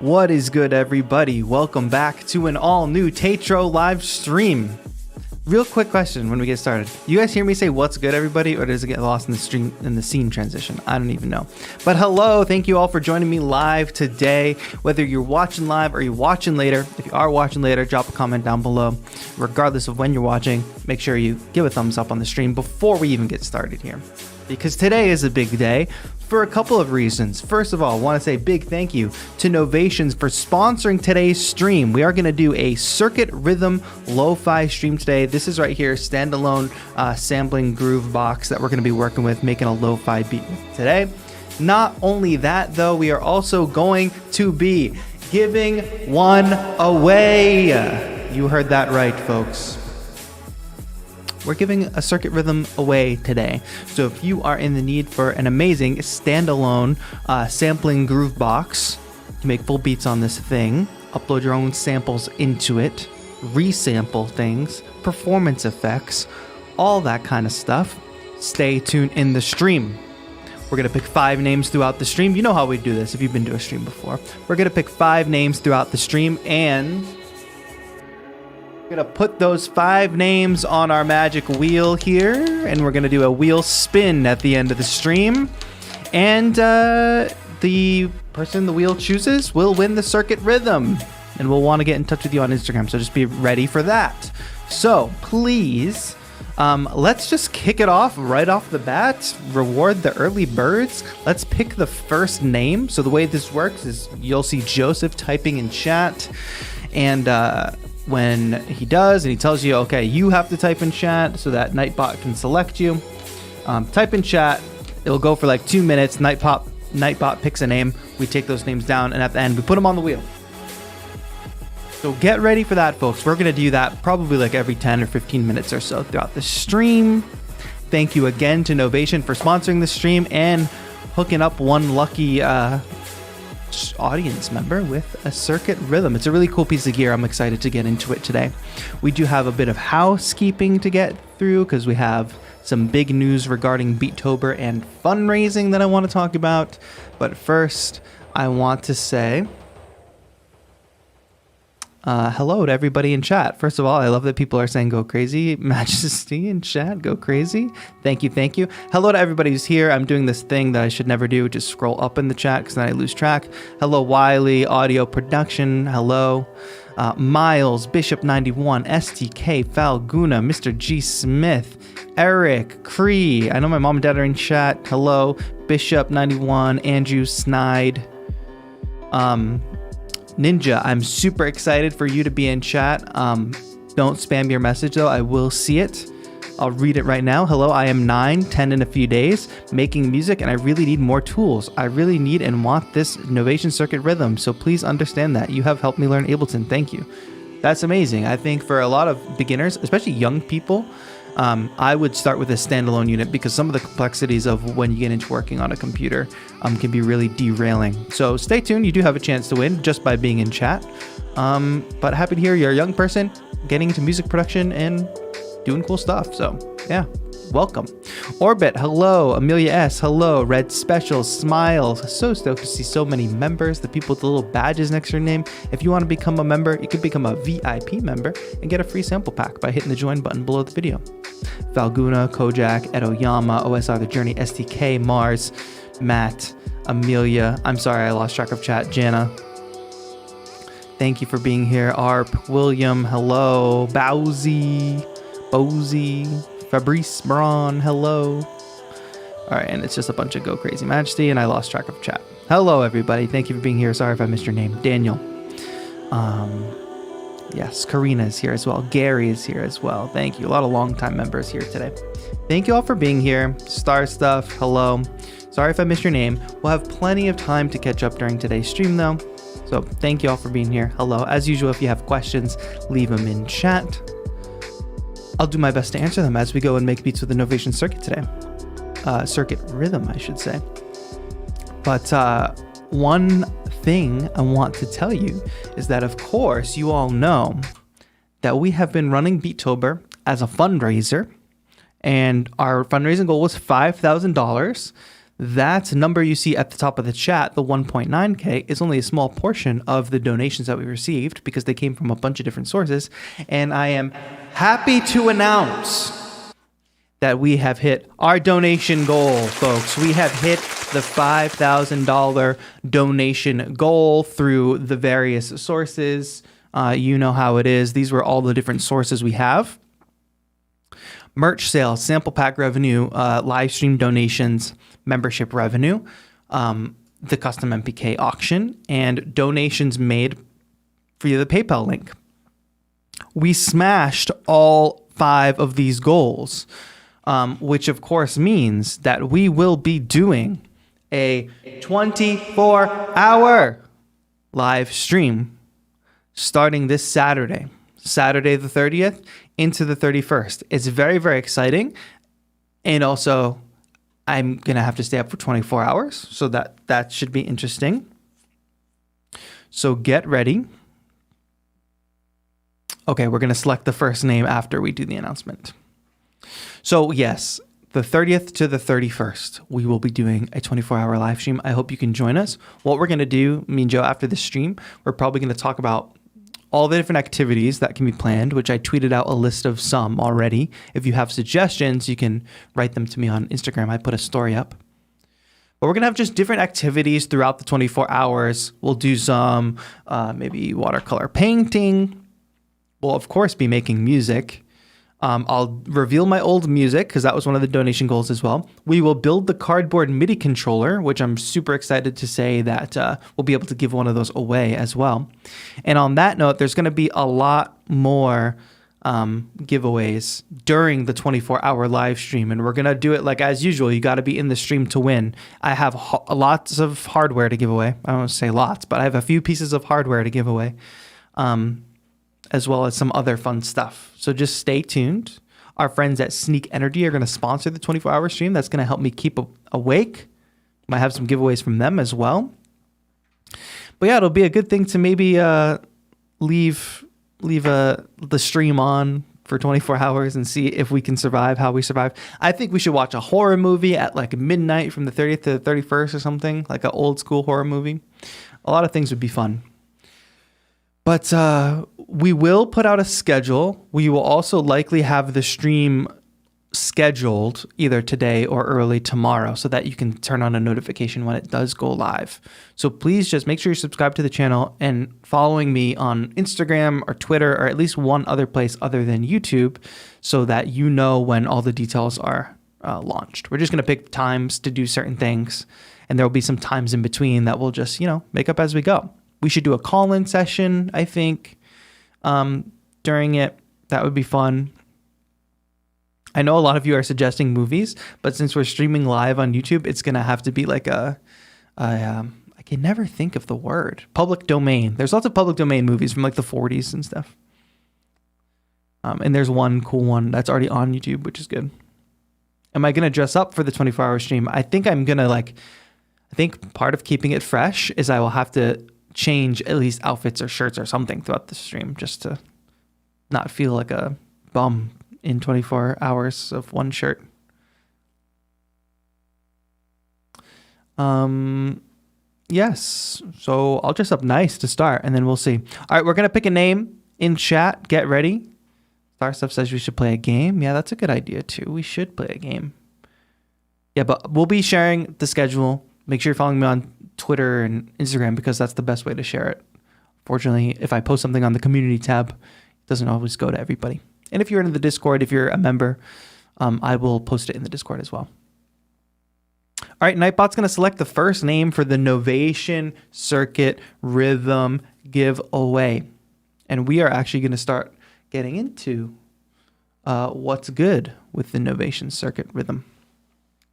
What is good, everybody? Welcome back to an all-new TAETRO live stream. Real quick question when we get started. You guys hear me say what's good, everybody, or does it get lost in the stream in the scene transition? I don't even know. But hello, thank you all for joining me live today. Whether you're watching live or you're watching later, if you are watching later, drop a comment down below. Regardless of when you're watching, make sure you give a thumbs up on the stream before we even get started here. Because today is a big day for a couple of reasons. First of all, I want to say big thank you to Novation for sponsoring today's stream. We are going to do a Circuit Rhythm lo-fi stream today. This is right here, standalone sampling groove box that we're going to be working with, making a lo-fi beat today. Not only that, though, we are also going to be giving one away. You heard that right, folks. We're giving a Circuit Rhythm away today. So if you are in the need for an amazing standalone sampling groove box to make full beats on this thing, upload your own samples into it, resample things, performance effects, all that kind of stuff, stay tuned in the stream. We're going to pick 5 names throughout the stream. You know how we do this if you've been to a stream before. We're going to pick 5 names throughout the stream, and gonna put those 5 names on our magic wheel here, and we're gonna do a wheel spin at the end of the stream, and the person the wheel chooses will win the Circuit Rhythm, and we'll want to get in touch with you on Instagram, so just be ready for that. So please, let's just kick it off right off the bat. Reward the early birds. Let's pick the first name. So the way this works is you'll see Joseph typing in chat, and when he does and he tells you, okay, you have to type in chat so that Nightbot can select you, type in chat. It'll go for like 2 minutes. Nightbot picks a name. We take those names down, and at the end we put them on the wheel. So get ready for that, folks. We're gonna do that probably like every 10 or 15 minutes or so throughout the stream. Thank you again to Novation for sponsoring the stream and hooking up one lucky audience member with a Circuit Rhythm. It's a really cool piece of gear. I'm excited to get into it today. We do have a bit of housekeeping to get through because we have some big news regarding Beattober and fundraising that I want to talk about. But first, I want to say hello to everybody in chat. First of all, I love that people are saying go crazy. Majesty in chat, go crazy. Thank you, thank you. Hello to everybody who's here. I'm doing this thing that I should never do, just scroll up in the chat because then I lose track. Hello, Wiley, audio production. Hello. Miles, Bishop91, STK, Falguna, Mr. G. Smith, Eric, Cree. I know my mom and dad are in chat. Hello, Bishop91, Andrew Snide. Ninja, I'm super excited for you to be in chat. Don't spam your message though. I will see it. I'll read it right now. Hello, I am 9, 10 in a few days, making music, and I really need more tools. I really need and want this Novation Circuit Rhythm, so please understand that. You have helped me learn Ableton. Thank you. That's amazing. I think for a lot of beginners, especially young people, I would start with a standalone unit because some of the complexities of when you get into working on a computer can be really derailing. So stay tuned. You do have a chance to win just by being in chat. But happy to hear you're a young person getting into music production and doing cool stuff. So yeah, welcome. Orbit, hello. Amelia S, hello. Red Special, Smiles. So stoked to see so many members, the people with the little badges next to their name. If you want to become a member, you can become a VIP member and get a free sample pack by hitting the join button below the video. Falguna, Kojak, Edoyama, OSR The Journey, STK, Mars, Matt, Amelia. I'm sorry, I lost track of chat. Jana. Thank you for being here. Arp, William, hello. Bowsy, Bozy, Fabrice Braun, hello. All right, and it's just a bunch of Go Crazy Majesty, and I lost track of chat. Hello, everybody. Thank you for being here. Sorry if I missed your name. Daniel. Yes, Karina is here as well. Gary is here as well. Thank you. A lot of longtime members here today. Thank you all for being here. Star Stuff, hello. Sorry if I missed your name. We'll have plenty of time to catch up during today's stream, though. So thank you all for being here. Hello. As usual, if you have questions, leave them in chat. I'll do my best to answer them as we go and make beats with the Novation Circuit today. Circuit Rhythm, I should say. But one thing I want to tell you is that, of course, you all know that we have been running Beattober as a fundraiser, and our fundraising goal was $5,000. That number you see at the top of the chat, the 1.9K, is only a small portion of the donations that we received because they came from a bunch of different sources. And I am happy to announce that we have hit our donation goal, folks. We have hit the $5,000 donation goal through the various sources. You know how it is. These were all the different sources we have. Merch sales, sample pack revenue, live stream donations, membership revenue, the custom MPK auction, and donations made via the PayPal link. We smashed all 5 of these goals. Which of course means that we will be doing a 24-hour live stream starting this Saturday the 30th into the 31st. It's very, very exciting. And also, I'm going to have to stay up for 24 hours, so that should be interesting. So get ready. Okay, we're going to select the first name after we do the announcement. So yes, the 30th to the 31st, we will be doing a 24-hour live stream. I hope you can join us. What we're going to do, me and Joe, after the stream, we're probably going to talk about all the different activities that can be planned, which I tweeted out a list of some already. If you have suggestions, you can write them to me on Instagram. I put a story up. But we're going to have just different activities throughout the 24 hours. We'll do some maybe watercolor painting. We'll, of course, be making music. I'll reveal my old music because that was one of the donation goals as well. We will build the cardboard MIDI controller, which I'm super excited to say that we'll be able to give one of those away as well. And on that note, there's going to be a lot more giveaways during the 24-hour live stream. And we're going to do it like as usual. You got to be in the stream to win. I have lots of hardware to give away. I don't want to say lots, but I have a few pieces of hardware to give away. As well as some other fun stuff. So just stay tuned. Our friends at Sneak Energy are going to sponsor the 24-hour stream. That's going to help me keep awake. Might have some giveaways from them as well. But yeah, it'll be a good thing to maybe leave the stream on for 24 hours and see if we can survive, how we survive. I think we should watch a horror movie at like midnight from the 30th to the 31st or something, like an old school horror movie. A lot of things would be fun. But we will put out a schedule. We will also likely have the stream scheduled either today or early tomorrow so that you can turn on a notification when it does go live. So please just make sure you subscribe to the channel and following me on Instagram or Twitter or at least one other place other than YouTube so that you know when all the details are launched. We're just going to pick times to do certain things, and there will be some times in between that we'll just, make up as we go. We should do a call-in session, I think, during it. That would be fun. I know a lot of you are suggesting movies, but since we're streaming live on YouTube, it's going to have to be like I can never think of the word. Public domain. There's lots of public domain movies from like the 40s and stuff. And there's one cool one that's already on YouTube, which is good. Am I going to dress up for the 24-hour stream? I think I'm going to I think part of keeping it fresh is I will have to change at least outfits or shirts or something throughout the stream just to not feel like a bum in 24 hours of one shirt. Yes, so I'll dress up nice to start and then we'll see. All right, we're going to pick a name in chat. Get ready. Star Stuff says we should play a game. Yeah, that's a good idea too. We should play a game. Yeah, but we'll be sharing the schedule. Make sure you're following me on Twitter and Instagram because that's the best way to share it. Fortunately, if I post something on the community tab, it doesn't always go to everybody. And if you're in the Discord, if you're a member, I will post it in the Discord as well. All right, Nightbot's going to select the first name for the Novation Circuit Rhythm giveaway. And we are actually going to start getting into what's good with the Novation Circuit Rhythm.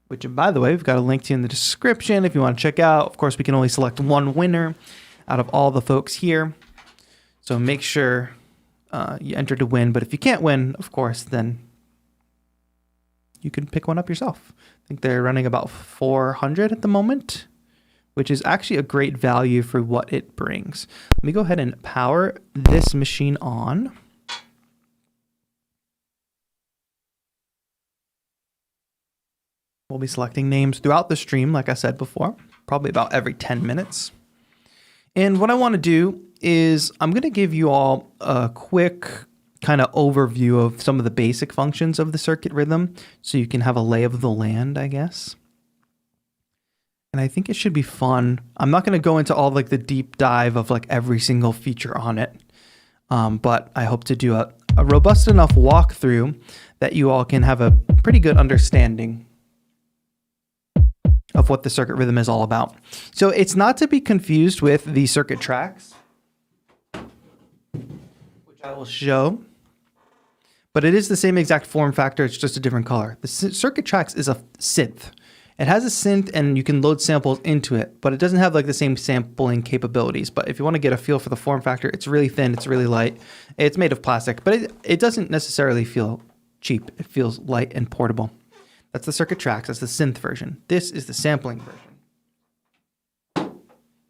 Which, by the way, we've got a link to in the description if you want to check out. Of course, we can only select one winner out of all the folks here. So make sure you enter to win. But if you can't win, of course, then you can pick one up yourself. I think they're running about 400 at the moment, which is actually a great value for what it brings. Let me go ahead and power this machine on. We'll be selecting names throughout the stream, like I said before, probably about every 10 minutes. And what I want to do is I'm going to give you all a quick kind of overview of some of the basic functions of the circuit rhythm so you can have a lay of the land, I guess. And I think it should be fun. I'm not going to go into all like the deep dive of like every single feature on it, but I hope to do a robust enough walkthrough that you all can have a pretty good understanding of what the circuit rhythm is all about. So it's not to be confused with the circuit tracks, which I will show, but it is the same exact form factor. It's just a different color. The circuit tracks is a synth. It has a synth and you can load samples into it, but it doesn't have like the same sampling capabilities. But if you want to get a feel for the form factor, it's really thin, it's really light. It's made of plastic, but it doesn't necessarily feel cheap. It feels light and portable. That's the circuit tracks. That's the synth version. This is the sampling version.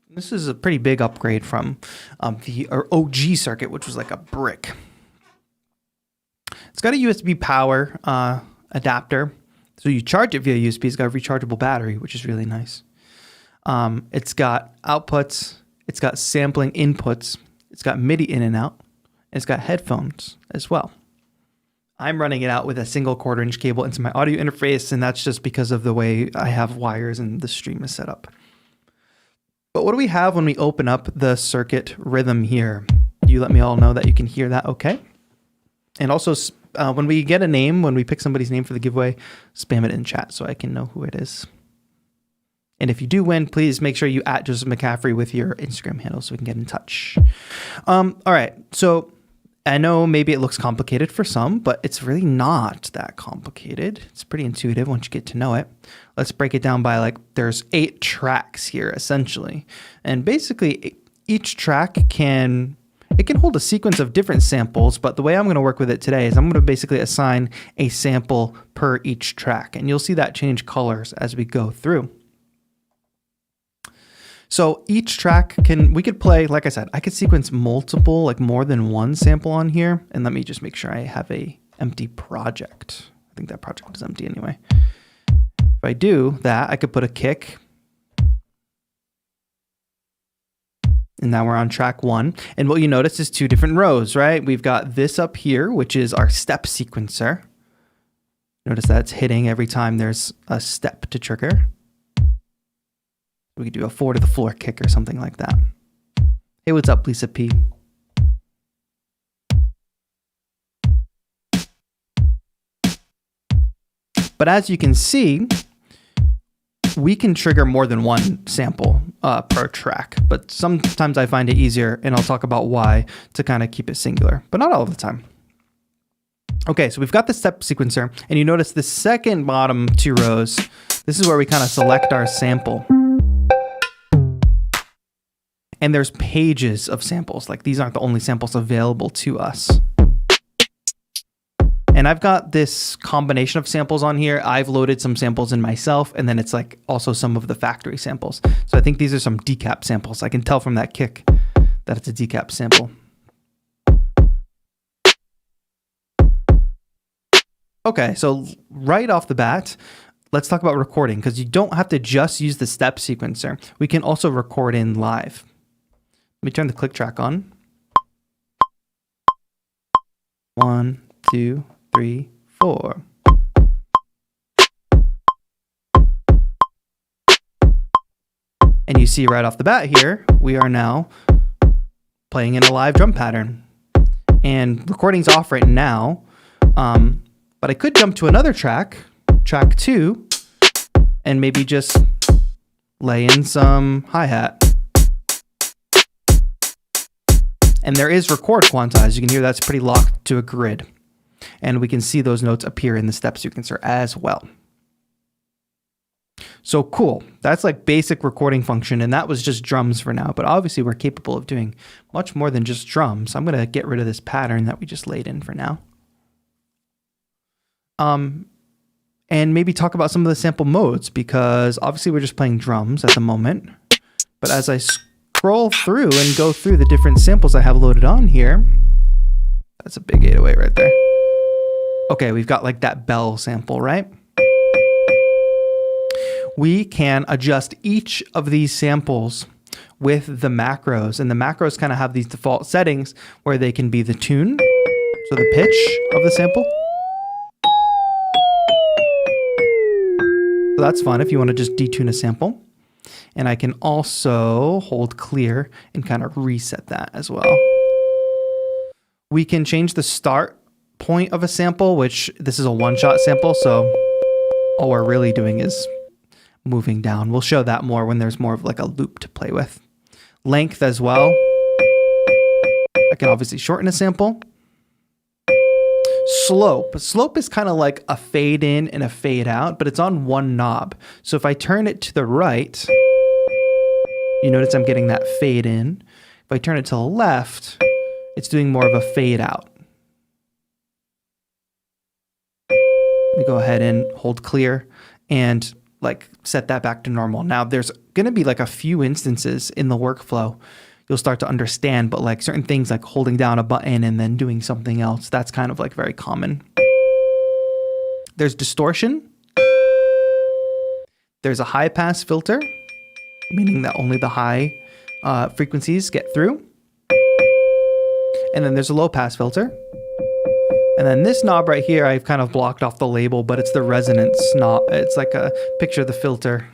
This is a pretty big upgrade from the OG circuit, which was like a brick. It's got a USB power adapter. So you charge it via USB. It's got a rechargeable battery, which is really nice. It's got outputs. It's got sampling inputs. It's got MIDI in and out. It's got headphones as well. I'm running it out with a single 1/4-inch cable into my audio interface, and that's just because of the way I have wires and the stream is set up. But what do we have when we open up the circuit rhythm here? You let me all know that you can hear that okay. And also, when we get a name, when we pick somebody's name for the giveaway, spam it in chat so I can know who it is. And if you do win, please make sure you @ Joseph McCaffrey with your Instagram handle so we can get in touch. All right, so I know maybe it looks complicated for some, but it's really not that complicated. It's pretty intuitive once you get to know it. Let's break it down by like, there's 8 tracks here essentially. And basically each track can hold a sequence of different samples, but the way I'm going to work with it today is I'm going to basically assign a sample per each track. And you'll see that change colors as we go through. So each track we could play, like I said, I could sequence multiple, like more than one sample on here. And let me just make sure I have a empty project. I think that project is empty anyway. If I do that, I could put a kick. And now we're on track 1. And what you notice is 2 different rows, right? We've got this up here, which is our step sequencer. Notice that it's hitting every time there's a step to trigger. We could do a 4 to the floor kick or something like that. Hey, what's up, Lisa P? But as you can see, we can trigger more than one sample per track, but sometimes I find it easier, and I'll talk about why, to kind of keep it singular, but not all of the time. Okay, so we've got the step sequencer, and you notice the second bottom 2 rows, this is where we kind of select our sample. And there's pages of samples, like these aren't the only samples available to us. And I've got this combination of samples on here. I've loaded some samples in myself, and then it's like also some of the factory samples. So I think these are some decap samples. I can tell from that kick that it's a decap sample. Okay, so right off the bat, let's talk about recording, because you don't have to just use the step sequencer. We can also record in live. Let me turn the click track on. 1, 2, 3, 4. And you see right off the bat here, we are now playing in a live drum pattern. And recording's off right now, but I could jump to another track, track 2, and maybe just lay in some hi-hat. And there is record quantize. You can hear that's pretty locked to a grid. And we can see those notes appear in the step sequencer as well. So cool. That's like basic recording function, and that was just drums for now. But obviously we're capable of doing much more than just drums. I'm going to get rid of this pattern that we just laid in for now. And maybe talk about some of the sample modes, because obviously we're just playing drums at the moment. But as I scroll through and go through the different samples I have loaded on here, that's a big 808 right there. Okay, we've got like that bell sample, right? we can adjust each of these samples with the macros. And the macros kind of have these default settings where they can be the tune, so the pitch of the sample. So that's fun if you want to just detune a sample. And I can also hold clear and kind of reset that as well. We can change the start point of a sample, which this is a one-shot sample, so all we're really doing is moving down. We'll show that more when there's more of like a loop to play with. Length as well. I can obviously shorten a sample. Slope. Slope is kind of like a fade in and a fade out, but it's on one knob. So if I turn it to the right, you notice I'm getting that fade in. If I turn it to the left, it's doing more of a fade out. Let me go ahead and hold clear and like set that back to normal. Now there's going to be like a few instances in the workflow you'll start to understand, but like certain things like holding down a button and then doing something else, that's kind of like very common. There's distortion. There's a high pass filter, meaning that only the high frequencies get through. And then there's a low pass filter. And then this knob right here, I've kind of blocked off the label, but it's the resonance knob. It's like a picture of the filter.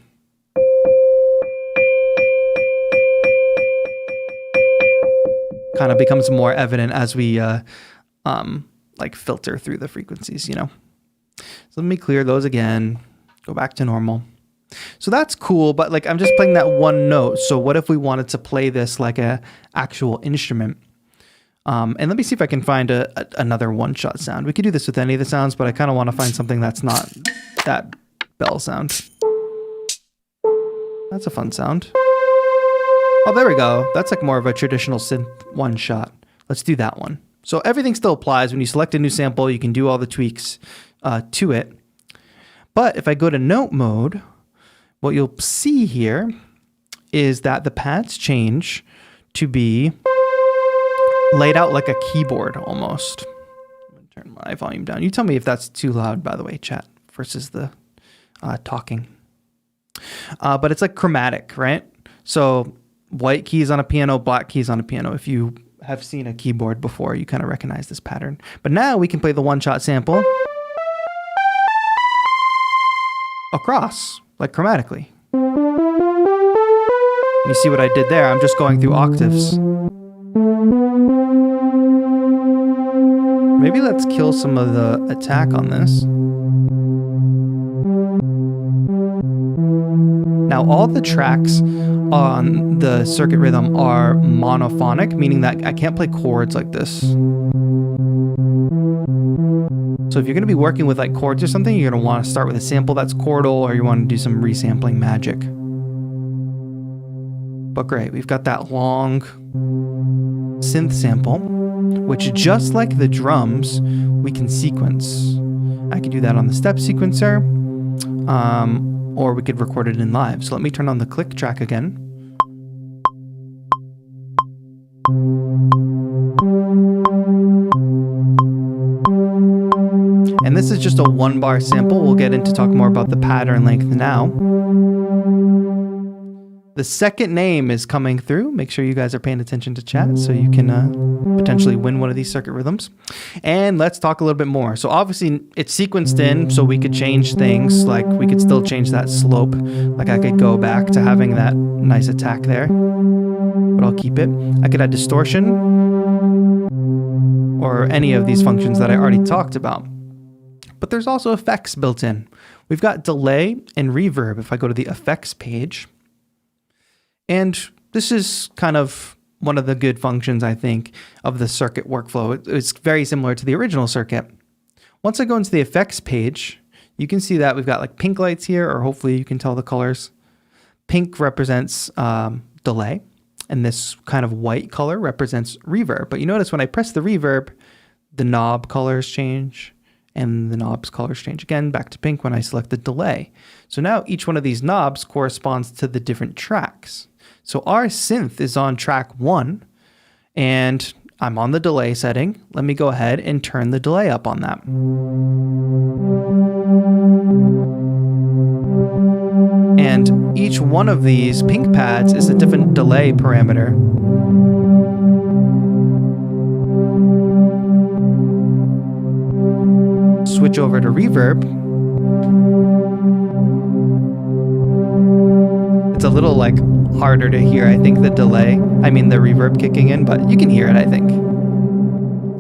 Kind of becomes more evident as we like filter through the frequencies, you know. So let me clear those again, go back to normal. So that's cool, but like I'm just playing that one note. So what if we wanted to play this like a actual instrument? And let me see if I can find another one-shot sound. We could do this with any of the sounds, but I kind of want to find something that's not that bell sound. That's a fun sound. Oh, there we go. That's like more of a traditional synth one-shot. Let's do that one. So everything still applies. When you select a new sample, you can do all the tweaks to it. But if I go to note mode, what you'll see here is that the pads change to be laid out like a keyboard almost. I'm gonna turn my volume down. You tell me if that's too loud, by the way, chat, versus the talking. But it's like chromatic, right? So white keys on a piano, black keys on a piano. If you have seen a keyboard before, you kind of recognize this pattern. But now we can play the one-shot sample across, like chromatically. You see what I did there? I'm just going through octaves. Maybe let's kill some of the attack on this. Now all the tracks on the circuit rhythm are monophonic, meaning that I can't play chords like this. So if you're going to be working with like chords or something, you're going to want to start with a sample that's chordal, or you want to do some resampling magic. But great, we've got that long synth sample, which just like the drums, we can sequence. I can do that on the step sequencer, or we could record it in live. So let me turn on the click track again. And this is just a 1-bar sample. We'll get into talk more about the pattern length now. The second name is coming through. Make sure you guys are paying attention to chat so you can potentially win one of these circuit rhythms. And let's talk a little bit more. So obviously it's sequenced in, so we could change things. Like we could still change that slope. Like I could go back to having that nice attack there, but I'll keep it. I could add distortion or any of these functions that I already talked about. But there's also effects built in. We've got delay and reverb. If I go to the effects page, and this is kind of one of the good functions, I think, of the circuit workflow. It's very similar to the original circuit. Once I go into the effects page, you can see that we've got like pink lights here, or hopefully you can tell the colors. Pink represents delay, and this kind of white color represents reverb. But you notice when I press the reverb, the knob colors change, and the knob's colors change again, back to pink when I select the delay. So now each one of these knobs corresponds to the different tracks. So our synth is on track 1, and I'm on the delay setting. Let me go ahead and turn the delay up on that. And each one of these pink pads is a different delay parameter. Switch over to reverb. It's a little like harder to hear, I think, the reverb kicking in, but you can hear it, I think.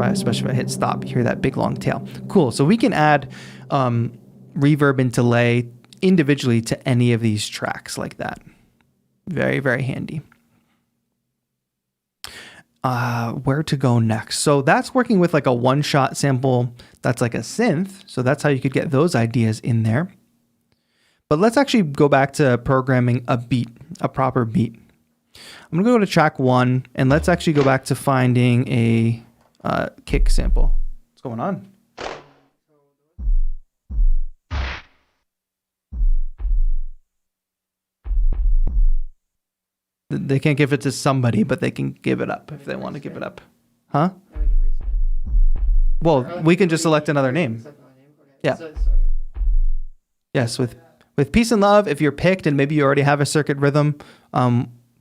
Especially if I hit stop, you hear that big long tail. Cool. So we can add reverb and delay individually to any of these tracks like that. Very, very handy. Where to go next? So that's working with like a one-shot sample that's like a synth. So that's how you could get those ideas in there. But let's actually go back to programming a beat, a proper beat. I'm gonna go to track 1 and let's actually go back to finding a kick sample. What's going on? They can't give it to somebody, but they can give it up if they want to give it up. Huh? Well, we can just select another name. Yeah. Yes, with peace and love, if you're picked and maybe you already have a circuit rhythm,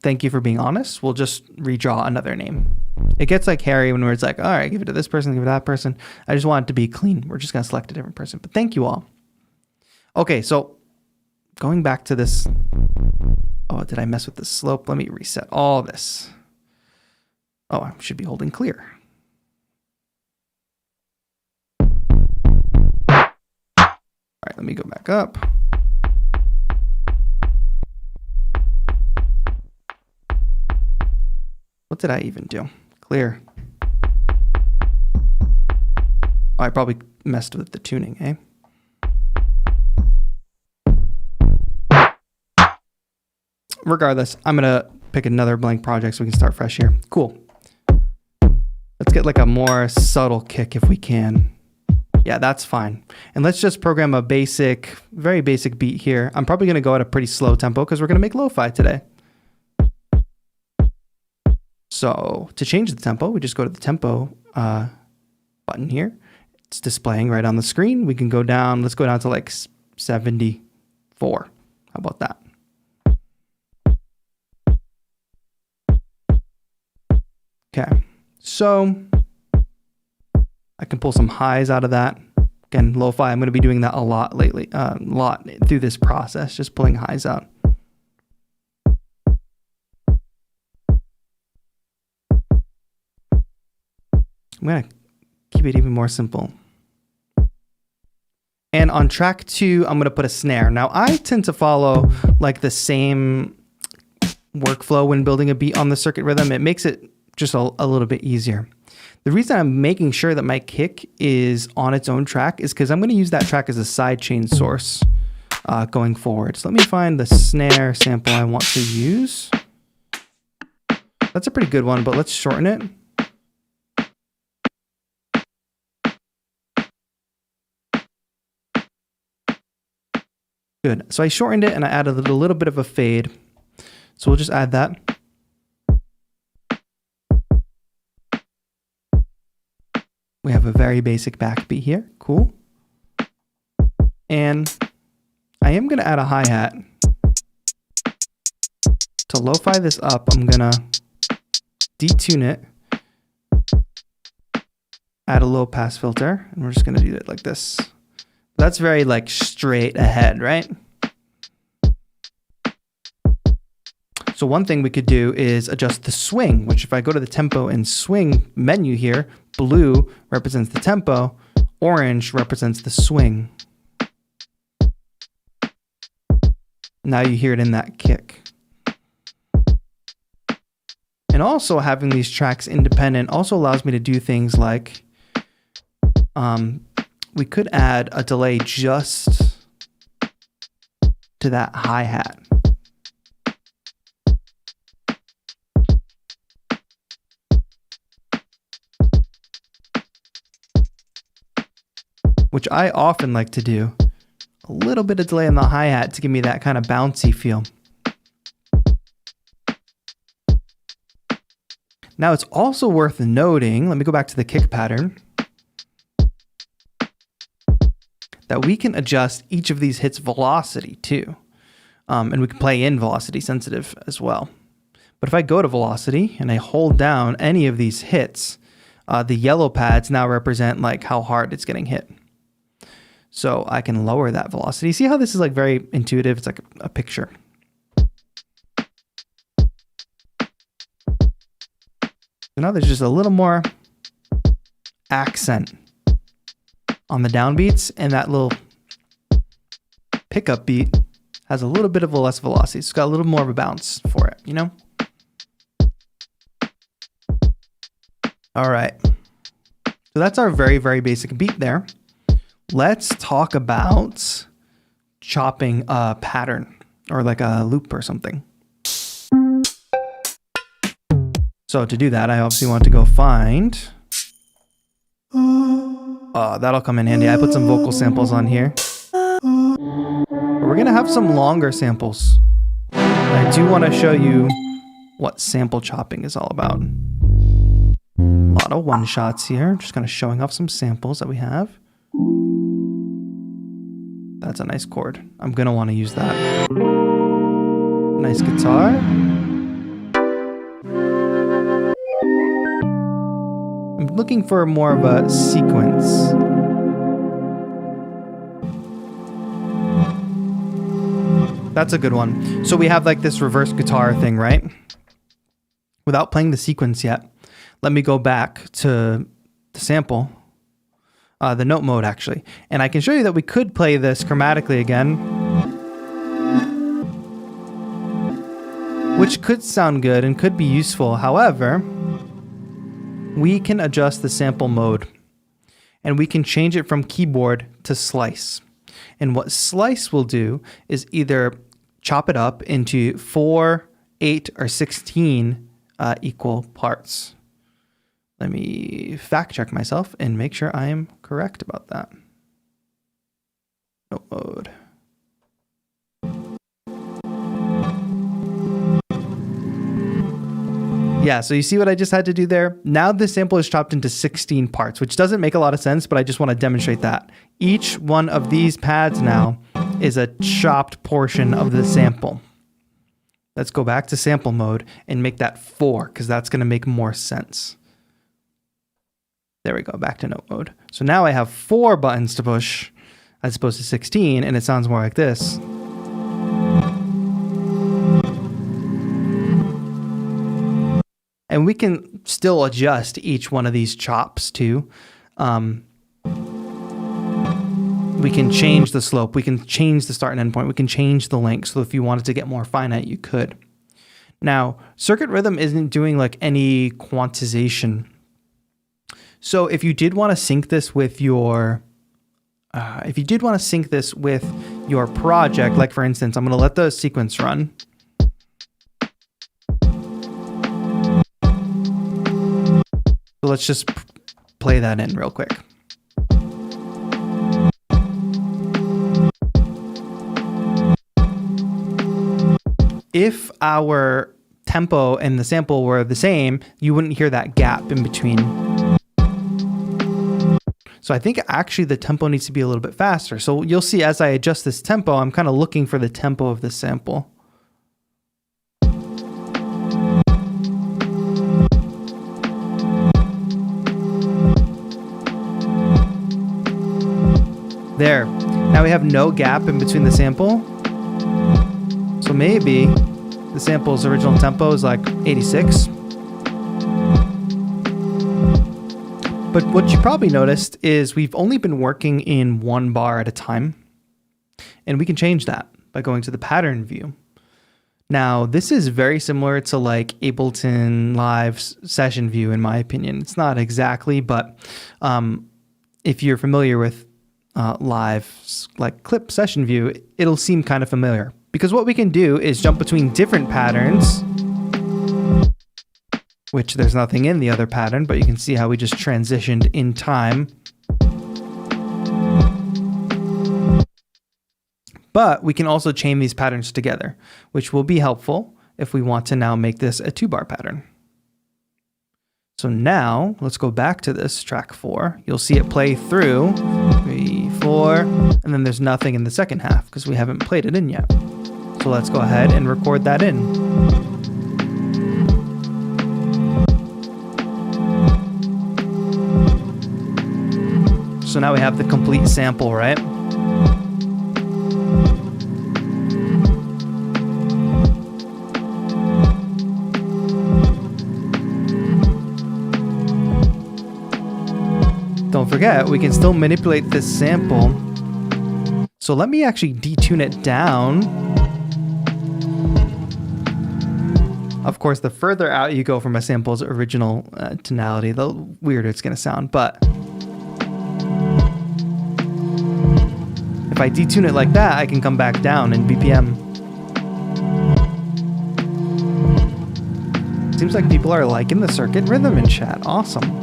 thank you for being honest. We'll just redraw another name. It gets like hairy when it's like, all right, give it to this person, give it to that person. I just want it to be clean. We're just going to select a different person. But thank you all. Okay, so going back to this. Oh, did I mess with the slope? Let me reset all this. Oh, I should be holding clear. All right, let me go back up. What did I even do? Clear. Oh, I probably messed with the tuning, eh? Regardless, I'm gonna pick another blank project so we can start fresh here. Cool. Let's get like a more subtle kick if we can. Yeah, that's fine. And let's just program a basic, very basic beat here. I'm probably gonna go at a pretty slow tempo because we're gonna make lo-fi today. So to change the tempo, we just go to the tempo button here. It's displaying right on the screen. We can go down, let's go down to like 74. How about that? Okay, so I can pull some highs out of that. Again, lo-fi, I'm going to be doing that a lot lately, a lot through this process, just pulling highs out. I'm going to keep it even more simple. And on track 2, I'm going to put a snare. Now, I tend to follow like the same workflow when building a beat on the circuit rhythm. It makes it just a little bit easier. The reason I'm making sure that my kick is on its own track is because I'm going to use that track as a sidechain source going forward. So let me find the snare sample I want to use. That's a pretty good one, but let's shorten it. Good. So I shortened it and I added a little bit of a fade. So we'll just add that. We have a very basic backbeat here. Cool. And I am going to add a hi-hat. To lo-fi this up, I'm going to detune it. Add a low pass filter. And we're just going to do it like this. That's very like straight ahead, right? So one thing we could do is adjust the swing, which if I go to the tempo and swing menu here, blue represents the tempo, orange represents the swing. Now you hear it in that kick. And also having these tracks independent also allows me to do things like, we could add a delay just to that hi-hat. Which I often like to do. A little bit of delay on the hi-hat to give me that kind of bouncy feel. Now it's also worth noting, let me go back to the kick pattern, that we can adjust each of these hits velocity too. And we can play in velocity sensitive as well. But if I go to velocity and I hold down any of these hits, the yellow pads now represent like how hard it's getting hit. So I can lower that velocity. See how this is like very intuitive? It's like a picture. So now there's just a little more accent on the downbeats, and that little pickup beat has a little bit of a less velocity. It's got a little more of a bounce for it, you know? All right. So that's our very, very basic beat there. Let's talk about chopping a pattern or like a loop or something. So to do that, I obviously want to go find... that'll come in handy. I put some vocal samples on here. We're gonna have some longer samples. I do want to show you what sample chopping is all about. A lot of one shots here. Just kind of showing off some samples that we have. That's a nice chord. I'm gonna want to use that. Nice guitar. I'm looking for more of a sequence. That's a good one. So we have like this reverse guitar thing, right? Without playing the sequence yet, let me go back to the sample, the note mode actually. And I can show you that we could play this chromatically again, which could sound good and could be useful. However, we can adjust the sample mode and we can change it from keyboard to slice. And what slice will do is either chop it up into 4, 8, or 16 equal parts. Let me fact check myself and make sure I am correct about that. Note mode. Yeah, so you see what I just had to do there? Now the sample is chopped into 16 parts, which doesn't make a lot of sense, but I just want to demonstrate that. Each one of these pads now is a chopped portion of the sample. Let's go back to sample mode and make that 4, because that's going to make more sense. There we go, back to note mode. So now I have 4 buttons to push as opposed to 16, and it sounds more like this. And we can still adjust each one of these chops too. We can change the slope. We can change the start and end point. We can change the length. So if you wanted to get more finite, you could. Now, Circuit Rhythm isn't doing like any quantization. So if you did want to sync this with your, project, like for instance, I'm going to let the sequence run. So let's just play that in real quick. If our tempo and the sample were the same, you wouldn't hear that gap in between. So I think actually the tempo needs to be a little bit faster. So you'll see as I adjust this tempo, I'm kind of looking for the tempo of the sample. There. Now we have no gap in between the sample. So maybe the sample's original tempo is like 86. But what you probably noticed is we've only been working in 1 bar at a time. And we can change that by going to the pattern view. Now, this is very similar to like Ableton Live session view, in my opinion. It's not exactly, but if you're familiar with live like clip session view, it'll seem kind of familiar. Because what we can do is jump between different patterns, which there's nothing in the other pattern, but you can see how we just transitioned in time. But we can also chain these patterns together, which will be helpful if we want to now make this a 2-bar pattern. So now let's go back to this track 4. You'll see it play through 3, 4, and then there's nothing in the second half because we haven't played it in yet. So So let's go ahead and record that in. So now we have the complete sample, right? Don't forget, we can still manipulate this sample. So let me actually detune it down. Of course, the further out you go from a sample's original tonality, the weirder it's going to sound. But if I detune it like that, I can come back down in BPM. Seems like people are liking the circuit rhythm in chat. Awesome.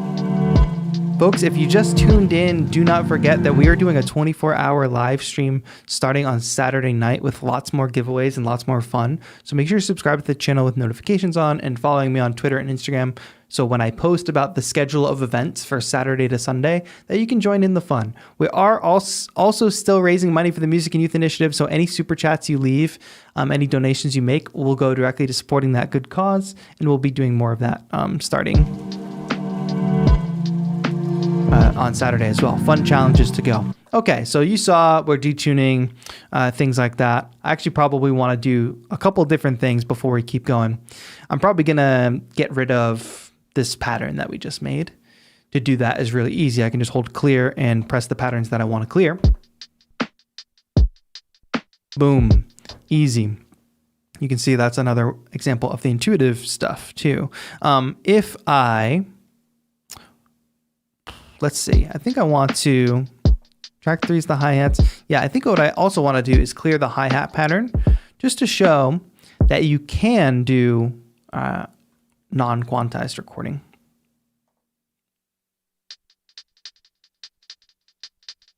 Folks, if you just tuned in, do not forget that we are doing a 24-hour live stream starting on Saturday night with lots more giveaways and lots more fun. So make sure to subscribe to the channel with notifications on and following me on Twitter and Instagram. So when I post about the schedule of events for Saturday to Sunday, that you can join in the fun. We are also still raising money for the Music and Youth Initiative. So any super chats you leave, any donations you make will go directly to supporting that good cause. And we'll be doing more of that starting on Saturday as well. Fun challenges to go. Okay, so you saw we're detuning, things like that. I actually probably want to do a couple different things before we keep going. I'm probably going to get rid of this pattern that we just made. To do that is really easy. I can just hold clear and press the patterns that I want to clear. Boom. Easy. You can see that's another example of the intuitive stuff too. If I... Let's see, I think I want to, track 3 is the hi-hats. Yeah, I think what I also want to do is clear the hi-hat pattern just to show that you can do non-quantized recording.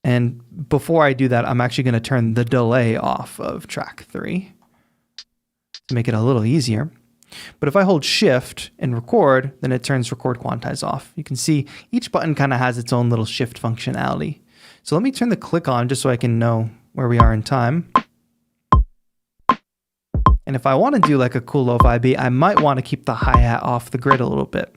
And before I do that, I'm actually going to turn the delay off of track 3 to make it a little easier. But if I hold shift and record, then it turns record quantize off. You can see each button kind of has its own little shift functionality. So let me turn the click on just so I can know where we are in time. And if I want to do like a cool lo-fi beat, I might want to keep the hi-hat off the grid a little bit.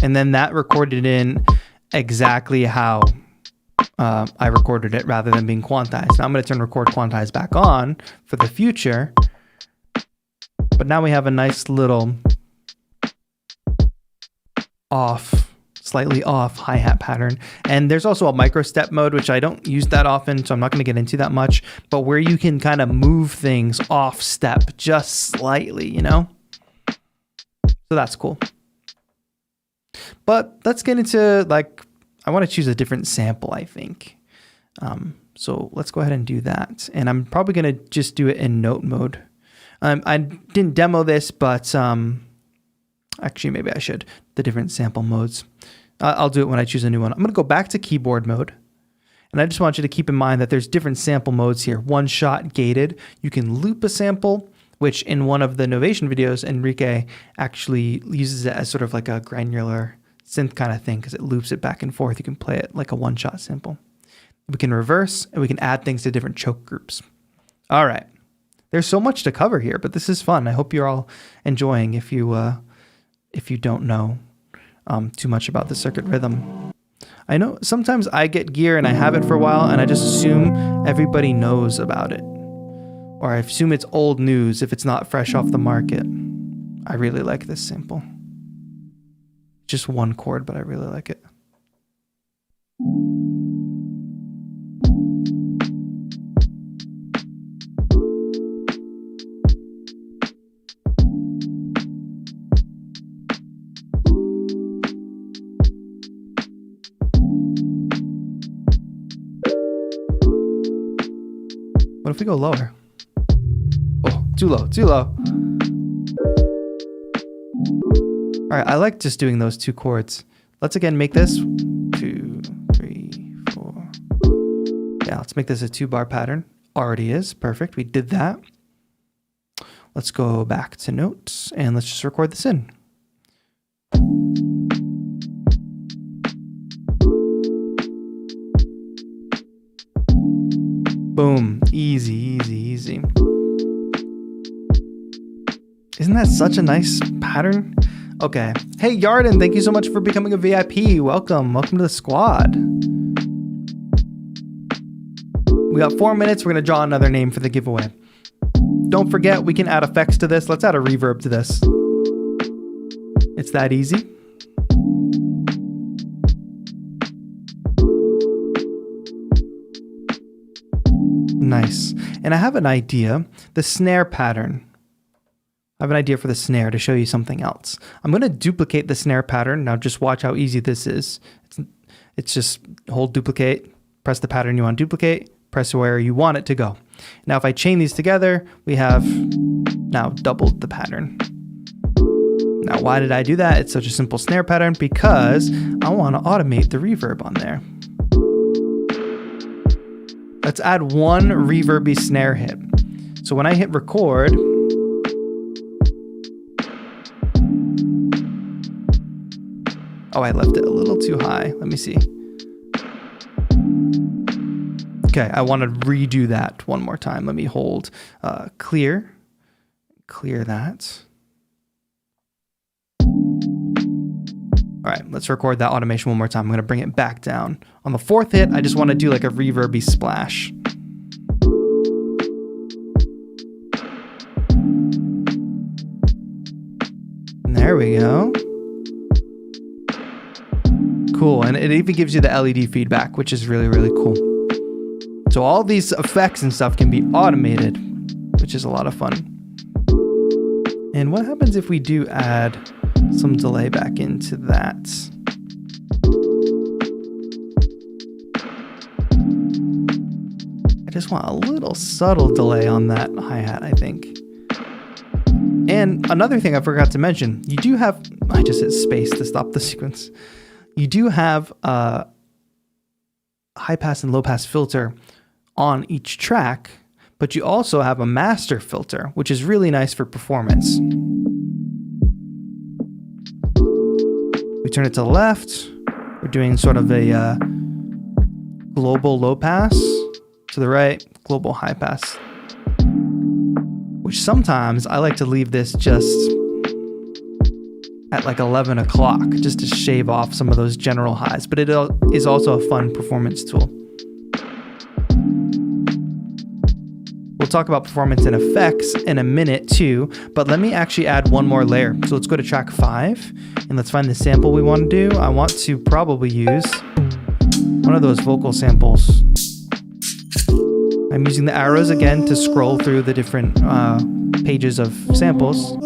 And then that recorded in exactly how I recorded it rather than being quantized. Now I'm going to turn record quantize back on for the future. But now we have a nice little slightly off hi-hat pattern. And there's also a micro step mode, which I don't use that often, so I'm not going to get into that much, but where you can kind of move things off step just slightly, you know? So that's cool. But let's get into I want to choose a different sample, I think. So let's go ahead and do that. And I'm probably going to just do it in note mode. I didn't demo this, but actually maybe I should. The different sample modes. I'll do it when I choose a new one. I'm going to go back to keyboard mode. And I just want you to keep in mind that there's different sample modes here. One shot gated. You can loop a sample, which in one of the Novation videos, Enrique actually uses it as sort of like a granular synth kind of thing because it loops it back and forth. You can play it like a one-shot sample. We can reverse and we can add things to different choke groups. All right. There's so much to cover here, but this is fun. I hope you're all enjoying if you don't know too much about the circuit rhythm. I know sometimes I get gear and I have it for a while and I just assume everybody knows about it. Or I assume it's old news if it's not fresh off the market. I really like this sample. Just one chord, but I really like it. What if we go lower? Oh, too low, too low. All right, I like just doing those two chords. Let's again make this 2, 3, 4. Yeah, let's make this a 2-bar pattern. Already is, perfect. We did that. Let's go back to notes and let's just record this in. Isn't that such a nice pattern? Okay. Hey, Yarden, thank you so much for becoming a VIP. Welcome. Welcome to the squad. We got 4 minutes. We're going to draw another name for the giveaway. Don't forget, we can add effects to this. Let's add a reverb to this. It's that easy. Nice. And I have an idea. The snare pattern. I have an idea for the snare to show you something else. I'm going to duplicate the snare pattern. Now just watch how easy this is. It's just hold duplicate, press the pattern you want to duplicate, press where you want it to go. Now if I chain these together, we have now doubled the pattern. Now why did I do that? It's such a simple snare pattern because I want to automate the reverb on there. Let's add one reverby snare hit. So when I hit record, oh, I left it a little too high. Let me see. Okay, I want to redo that one more time. Let me hold clear that. All right, let's record that automation one more time. I'm going to bring it back down. On the 4th hit, I just want to do like a reverby splash. And there we go. Cool, and it even gives you the LED feedback, which is really, really cool. So all these effects and stuff can be automated, which is a lot of fun. And what happens if we do add some delay back into that? I just want a little subtle delay on that hi-hat, I think. And another thing I forgot to mention, you do have, I just hit space to stop the sequence. You do have a high pass and low pass filter on each track, but you also have a master filter, which is really nice for performance. We turn it to the left. We're doing sort of a global low pass. To the right, global high pass. Which sometimes I like to leave this just at like 11 o'clock, just to shave off some of those general highs, but it is also a fun performance tool. We'll talk about performance and effects in a minute too, but let me actually add one more layer. So let's go to track 5 and let's find the sample we want to do. I want to probably use one of those vocal samples. I'm using the arrows again to scroll through the different pages of samples.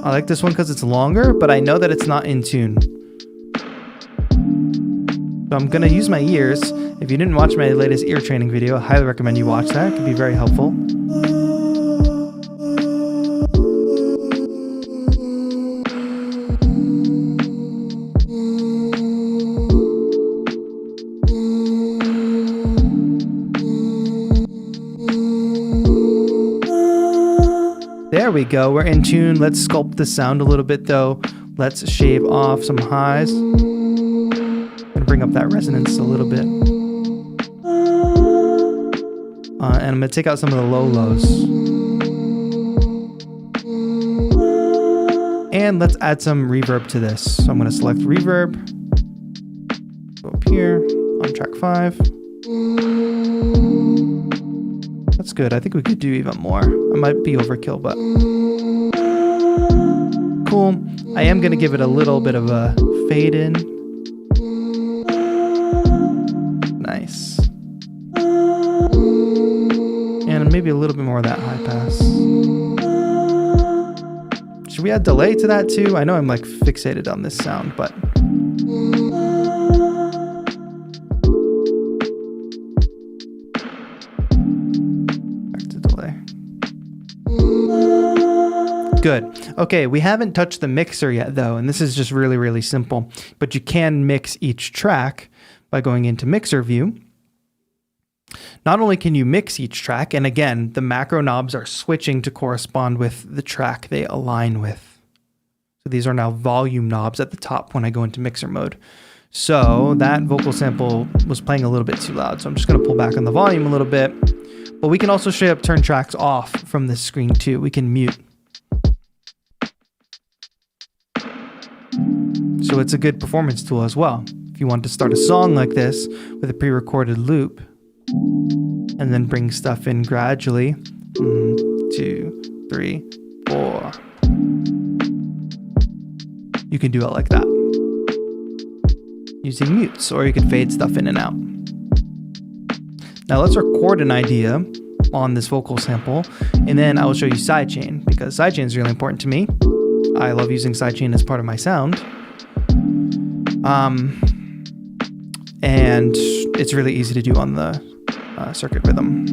I like this one because it's longer, but I know that it's not in tune. So I'm going to use my ears. If you didn't watch my latest ear training video, I highly recommend you watch that. It can be very helpful. There we go, we're in tune. Let's sculpt the sound a little bit though. Let's shave off some highs. And bring up that resonance a little bit. And I'm gonna take out some of the low lows. And let's add some reverb to this. So I'm gonna select reverb. Go up here on track 5. That's good. I think we could do even more. I might be overkill, but cool. I am going to give it a little bit of a fade in. Nice. And maybe a little bit more of that high pass. Should we add delay to that too? I know I'm like fixated on this sound, but good. Okay, we haven't touched the mixer yet though, and this is just really, really simple. But you can mix each track by going into mixer view. Not only can you mix each track, and again, the macro knobs are switching to correspond with the track they align with. So these are now volume knobs at the top when I go into mixer mode. So that vocal sample was playing a little bit too loud, so I'm just gonna pull back on the volume a little bit. But we can also straight up turn tracks off from this screen too. We can mute. So it's a good performance tool as well. If you want to start a song like this with a pre-recorded loop and then bring stuff in gradually, 2, 3, 4. You can do it like that using mutes, or you can fade stuff in and out. Now let's record an idea on this vocal sample, and then I will show you sidechain, because sidechain is really important to me. I love using sidechain as part of my sound. And it's really easy to do on the Circuit Rhythm.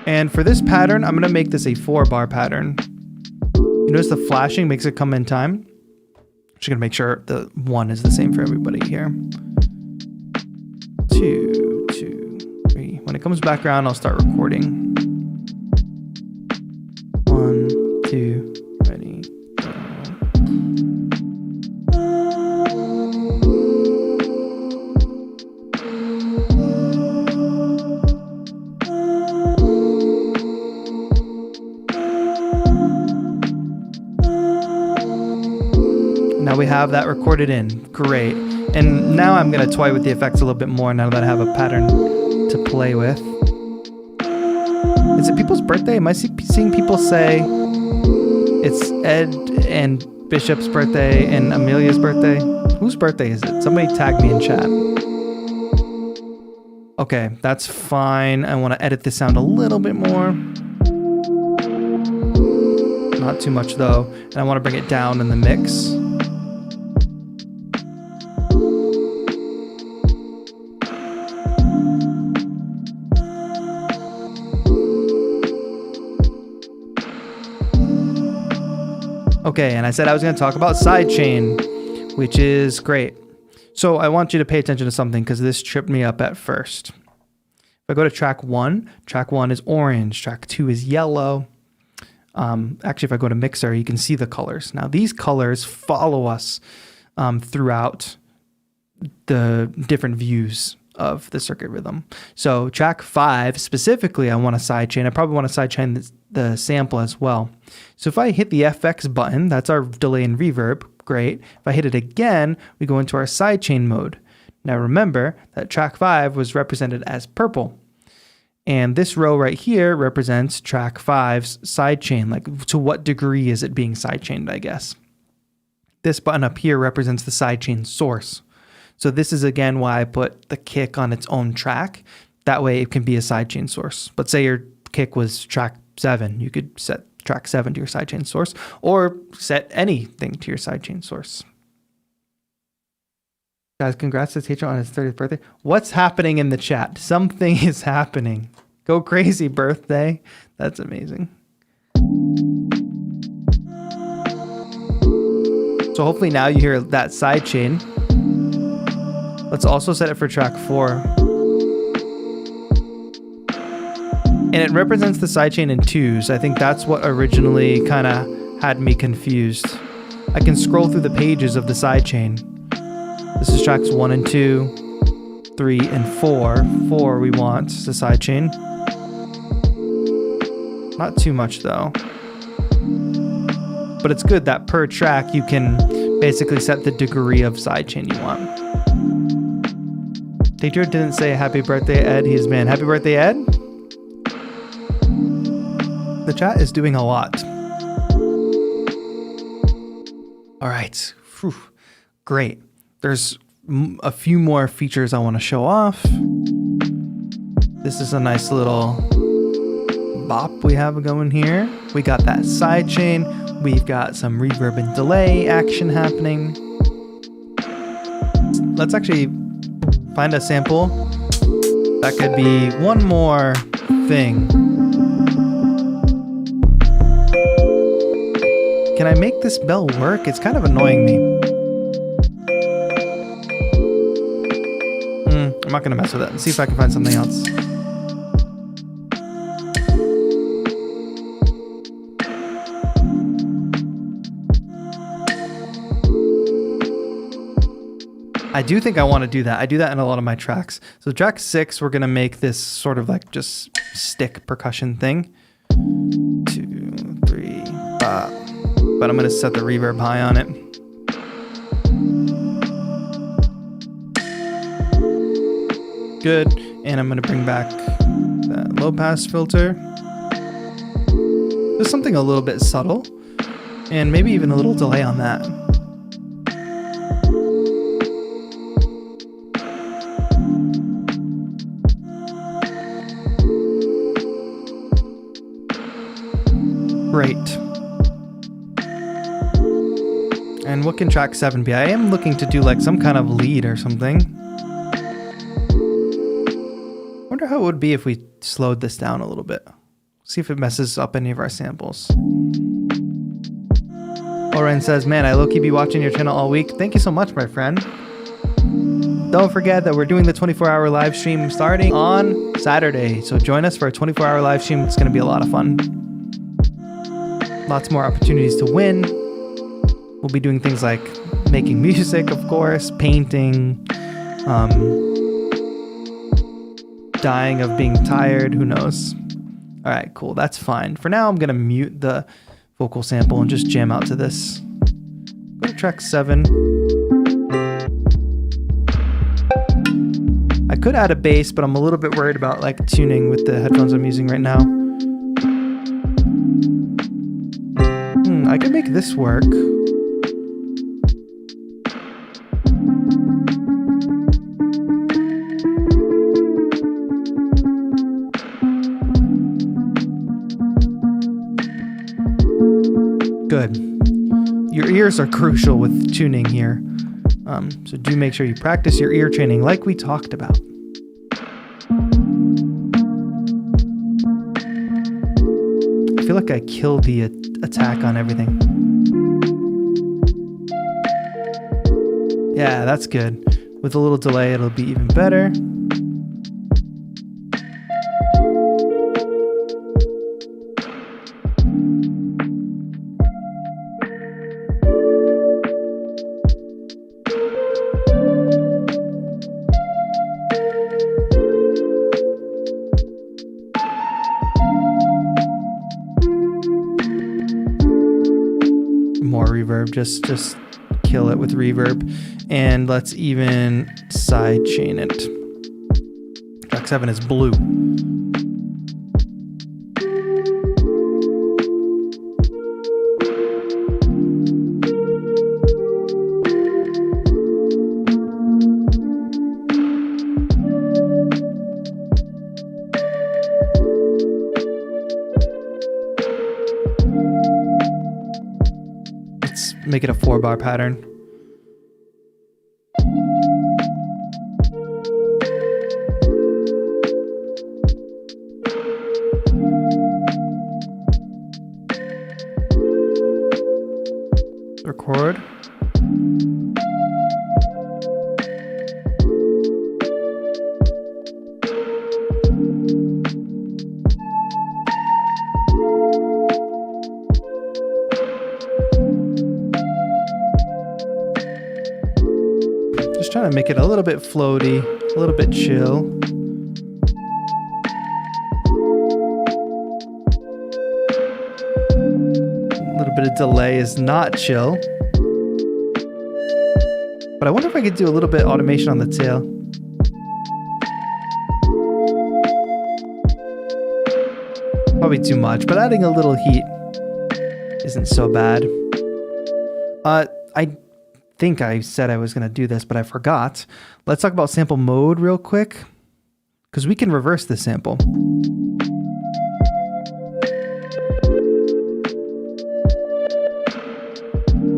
And for this pattern, I'm gonna make this a 4-bar pattern. You notice the flashing makes it come in time. Just gonna make sure the 1 is the same for everybody here. 2, 2, 3. When it comes back around, I'll start recording. 1, 2, ready, go. Now we have that recorded in. Great. And now I'm going to toy with the effects a little bit more now that I have a pattern to play with. Is it people's birthday? Am I seeing people say it's Ed and Bishop's birthday and Amelia's birthday? Whose birthday is it? Somebody tag me in chat. Okay, that's fine. I want to edit this sound a little bit more. Not too much though. And I want to bring it down in the mix. Okay, and I said I was going to talk about sidechain, which is great. So I want you to pay attention to something because this tripped me up at first. If I go to track 1 is orange, track 2 is yellow. Actually, if I go to mixer, you can see the colors. Now these colors follow us throughout the different views of the Circuit Rhythm. So track 5 specifically, I want to sidechain. I probably want to sidechain the sample as well. So if I hit the FX button, that's our delay and reverb, great. If I hit it again, we go into our sidechain mode. Now remember that track 5 was represented as purple. And this row right here represents track 5's sidechain, like to what degree is it being sidechained, I guess. This button up here represents the sidechain source. So this is again why I put the kick on its own track. That way it can be a sidechain source. But say your kick was track 7, you could set track 7 to your sidechain source, or set anything to your sidechain source. Guys, congrats to TAETRO on his 30th birthday. What's happening in the chat? Something is happening. Go crazy, birthday. That's amazing. So hopefully now you hear that sidechain. Let's also set it for track 4. And it represents the sidechain in 2s. I think that's what originally kind of had me confused. I can scroll through the pages of the sidechain. This is tracks 1 and 2, 3 and 4. 4 we want the sidechain. Not too much though. But it's good that per track you can basically set the degree of sidechain you want. TAETRO didn't say happy birthday, Ed. He's man. Happy birthday, Ed. The chat is doing a lot. All right. Whew. Great. There's a few more features I want to show off. This is a nice little bop we have going here. We got that sidechain. We've got some reverb and delay action happening. Let's actually find a sample that could be one more thing. Can I make this bell work? It's kind of annoying me. I'm not gonna mess with it. Let's see if I can find something else. I do think I want to do that. I do that in a lot of my tracks. So track 6, we're going to make this sort of like just stick percussion thing. 2, 3, but I'm going to set the reverb high on it. Good. And I'm going to bring back that low pass filter. There's something a little bit subtle and maybe even a little delay on that. Great. And what can track 7 be? I am looking to do like some kind of lead or something. Wonder how it would be if we slowed this down a little bit. See if it messes up any of our samples. Oren says, man, I low-key be watching your channel all week. Thank you so much, my friend. Don't forget that we're doing the 24-hour live stream starting on Saturday. So join us for a 24-hour live stream. It's going to be a lot of fun. Lots more opportunities to win. We'll be doing things like making music, of course, painting, dying of being tired, who knows. All right, cool, that's fine. For now, I'm gonna mute the vocal sample and just jam out to this. Go to track 7. I could add a bass, but I'm a little bit worried about like tuning with the headphones I'm using right now. I could make this work. Good. Your ears are crucial with tuning here. So do make sure you practice your ear training like we talked about. I feel like I killed the attack on everything. Yeah, that's good. With a little delay, it'll be even better. More reverb, just kill it with reverb. And let's even sidechain it. Track 7 is blue. Let's make it a 4-bar pattern. Record. Just trying to make it a little bit floaty, a little bit chill. A little bit of delay is not chill. But I wonder if I could do a little bit of automation on the tail. Probably too much, but adding a little heat isn't so bad. I think I said I was going to do this, but I forgot. Let's talk about sample mode real quick, because we can reverse the sample.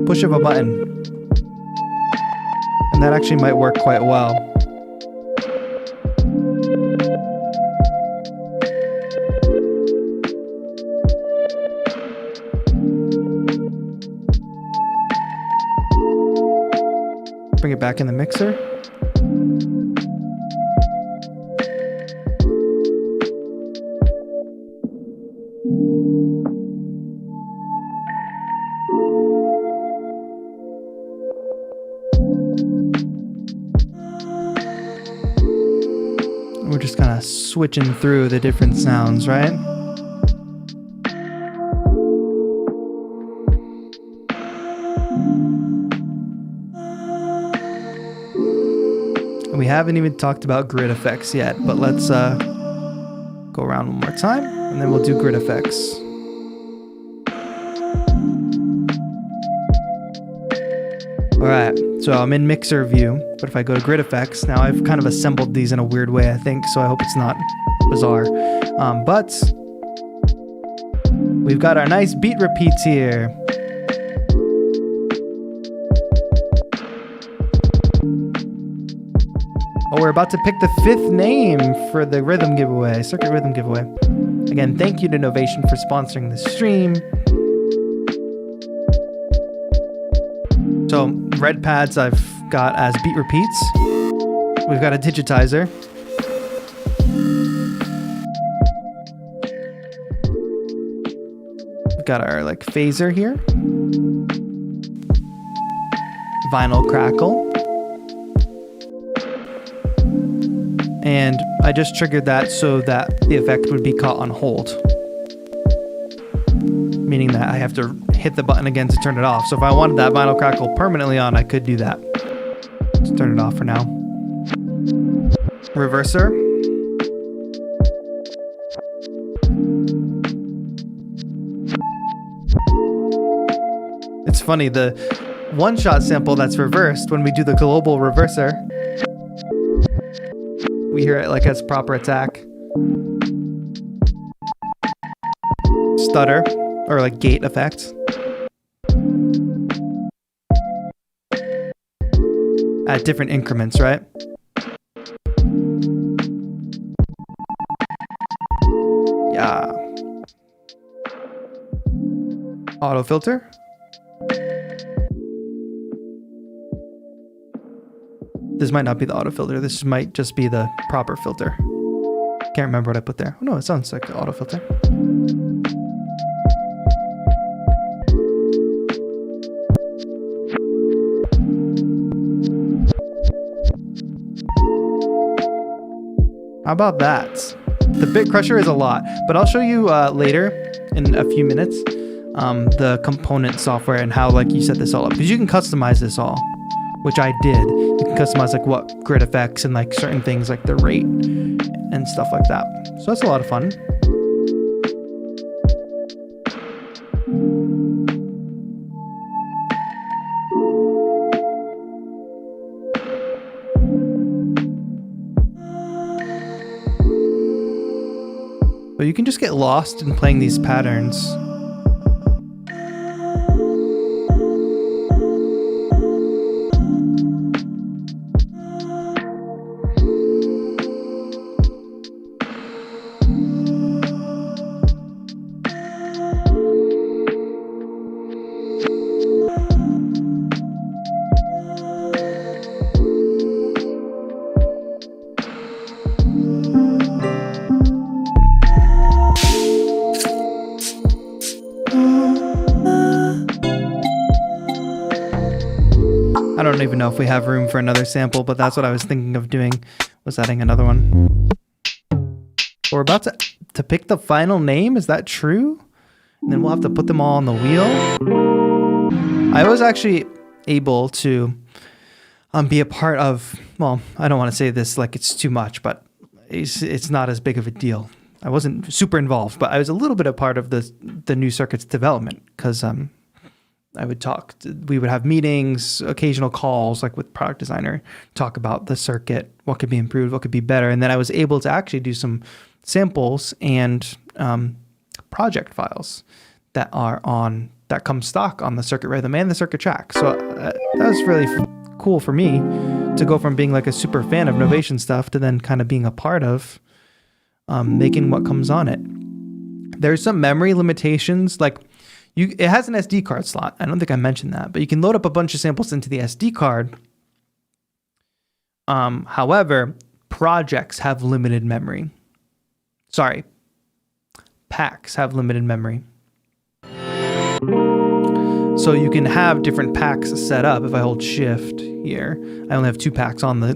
Push of a button. And that actually might work quite well. Bring it back in the mixer. We're just kind of switching through the different sounds, right? We haven't even talked about grid effects yet, but let's go around one more time, and then we'll do grid effects. All right, so I'm in mixer view, but if I go to grid effects, now I've kind of assembled these in a weird way, I think, so I hope it's not bizarre. But we've got our nice beat repeats here. Oh, we're about to pick the 5th name for the rhythm giveaway, circuit rhythm giveaway. Again, thank you to Novation for sponsoring the stream. So, red pads I've got as beat repeats. We've got a digitizer. We've got our like phaser here. Vinyl crackle. And I just triggered that so that the effect would be caught on hold. Meaning that I have to hit the button again to turn it off. So if I wanted that vinyl crackle permanently on, I could do that. Let's turn it off for now. Reverser. It's funny, the one-shot sample that's reversed, when we do the global reverser, we hear it like as proper attack. Stutter, or like gate effect. At different increments, right? Yeah. Auto filter. This might not be the auto filter. This might just be the proper filter. Can't remember what I put there. Oh no, it sounds like the auto filter. How about that? The bit crusher is a lot, but I'll show you later in a few minutes the component software and how like you set this all up, because you can customize this all, which I did. You can customize like what grid effects and like certain things like the rate and stuff like that. So that's a lot of fun. But you can just get lost in playing these patterns. I don't even know if we have room for another sample, but that's what I was thinking of doing, was adding another one. We're about to pick the final name, is that true? And then we'll have to put them all on the wheel. I was actually able to be a part of, well, I don't want to say this like it's too much, but it's not as big of a deal. I wasn't super involved, but I was a little bit a part of the new circuit's development, because I would we would have meetings, occasional calls, like with product designer, talk about the circuit, what could be improved, what could be better. And then I was able to actually do some samples and project files that come stock on the circuit rhythm and the circuit track. So that was really cool for me to go from being like a super fan of Novation stuff to then kind of being a part of making what comes on it. There's some memory limitations, like it has an SD card slot. I don't think I mentioned that, but you can load up a bunch of samples into the SD card. However, projects have limited memory. Sorry, packs have limited memory. So you can have different packs set up. If I hold shift here, I only have 2 packs on the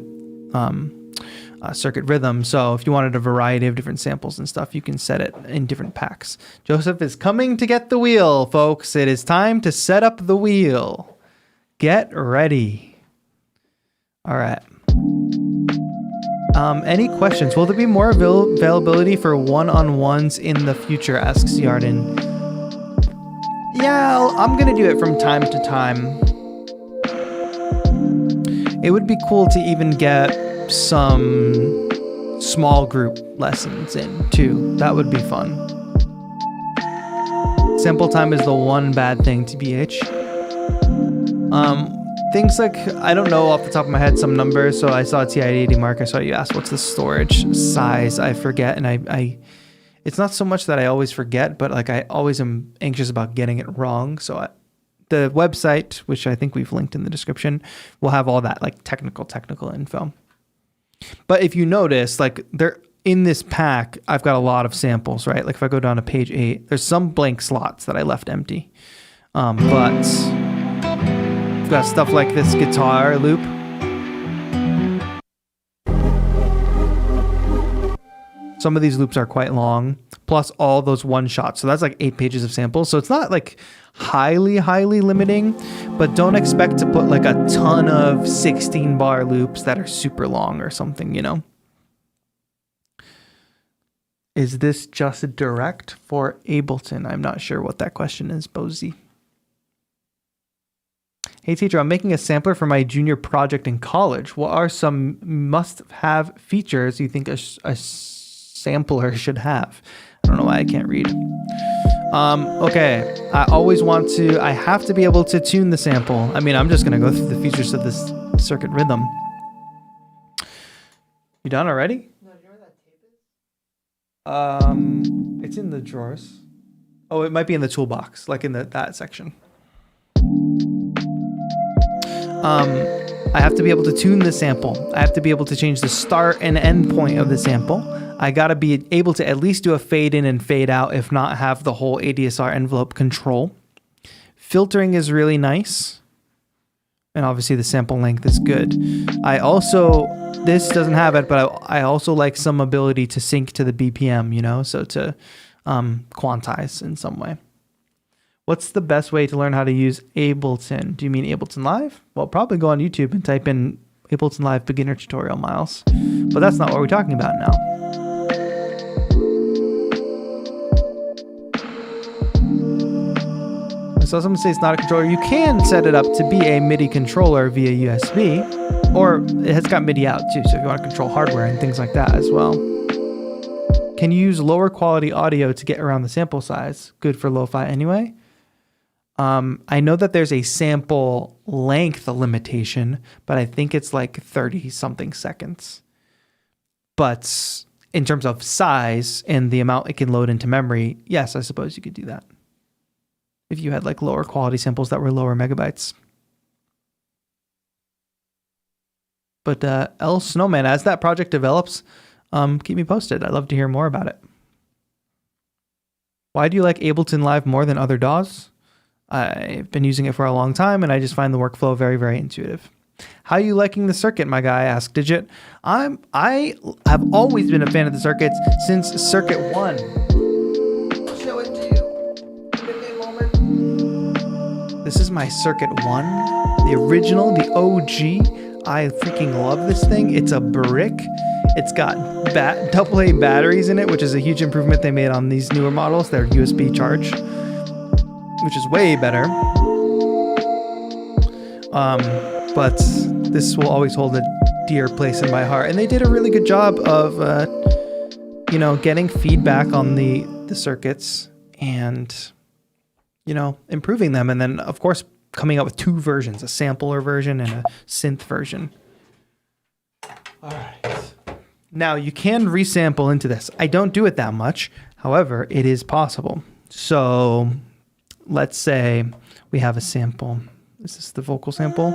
Circuit Rhythm. So if you wanted a variety of different samples and stuff, you can set it in different packs. Joseph is coming to get the wheel, folks. It is time to set up the wheel. Get ready. All right. Any questions? Will there be more availability for one-on-ones in the future, asks Yarden. Yeah, I'm going to do it from time to time. It would be cool to even get some small group lessons in, too. That would be fun. Sample time is the one bad thing, TBH. Things like, I don't know off the top of my head some numbers, so I saw TI-80 Mark, I saw you ask what's the storage size, I forget, and I it's not so much that I always forget, but like I always am anxious about getting it wrong, so the website, which I think we've linked in the description, will have all that like technical info. But if you notice, like they're in this pack, I've got a lot of samples, right? Like if I go down to page 8, there's some blank slots that I left empty, but got stuff like this guitar loop. Some of these loops are quite long, plus all those one shots. So that's like 8 pages of samples. So it's not like highly limiting, but don't expect to put like a ton of 16 bar loops that are super long or something, you know? Is this just direct for Ableton? I'm not sure what that question is, Bozy. Hey teacher, I'm making a sampler for my junior project in college. What are some must-have features you think a sampler should have? I don't know why I can't read. Okay, I have to be able to tune the sample. I mean, I'm just gonna go through the features of this circuit rhythm. You done already? No, do you know where that tape is? It's in the drawers. Oh, it might be in the toolbox, like in that section. I have to be able to tune the sample. I have to be able to change the start and end point of the sample. I gotta be able to at least do a fade in and fade out, if not have the whole ADSR envelope control. Filtering is really nice. And obviously the sample length is good. This doesn't have it, but I also like some ability to sync to the BPM, you know, so to quantize in some way. What's the best way to learn how to use Ableton? Do you mean Ableton Live? Well, probably go on YouTube and type in Ableton Live beginner tutorial, Miles. But that's not what we're talking about now. I saw someone say it's not a controller. You can set it up to be a MIDI controller via USB, or it has got MIDI out too, so if you want to control hardware and things like that as well. Can you use lower quality audio to get around the sample size? Good for lo-fi anyway. I know that there's a sample length limitation, but I think it's like 30 something seconds. But in terms of size and the amount it can load into memory, yes, I suppose you could do that. If you had like lower quality samples that were lower megabytes. But L Snowman, as that project develops, keep me posted. I'd love to hear more about it. Why do you like Ableton Live more than other Daws? I've been using it for a long time, and I just find the workflow very, very intuitive. How are you liking the circuit, my guy? Asked Digit. I have always been a fan of the circuits since Circuit 1. Show it to you. Give me a moment. This is my Circuit 1, the original, the OG. I freaking love this thing. It's a brick. It's got AA batteries in it, which is a huge improvement they made on these newer models. They're USB charge, which is way better. But this will always hold a dear place in my heart. And they did a really good job of, getting feedback on the circuits and, improving them. And then, of course, coming out with 2 versions, a sampler version and a synth version. All right. Now, you can resample into this. I don't do it that much. However, it is possible. So let's say we have a sample. Is this the vocal sample?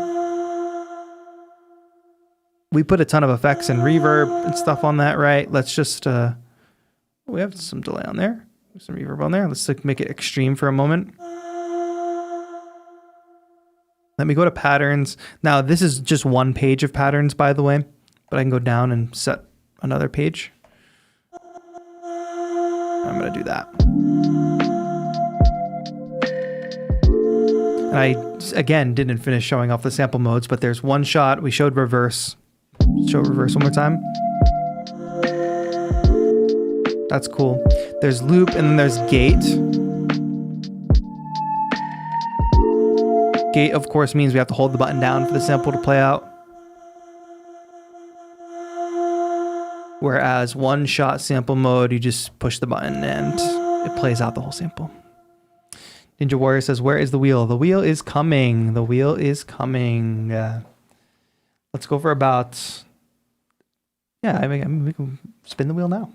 We put a ton of effects and reverb and stuff on that, right? Let's just, we have some delay on there. Some reverb on there. Let's make it extreme for a moment. Let me go to patterns. Now, this is just one page of patterns, by the way, but I can go down and set another page. I'm going to do that. And I, again, didn't finish showing off the sample modes, but there's one shot. We showed reverse. Show reverse one more time. That's cool. There's loop and then there's gate. Gate, of course, means we have to hold the button down for the sample to play out. Whereas one shot sample mode, you just push the button and it plays out the whole sample. Ninja Warrior says, where is the wheel? The wheel is coming. The wheel is coming. Let's go for about... Yeah, I mean, we can spin the wheel now.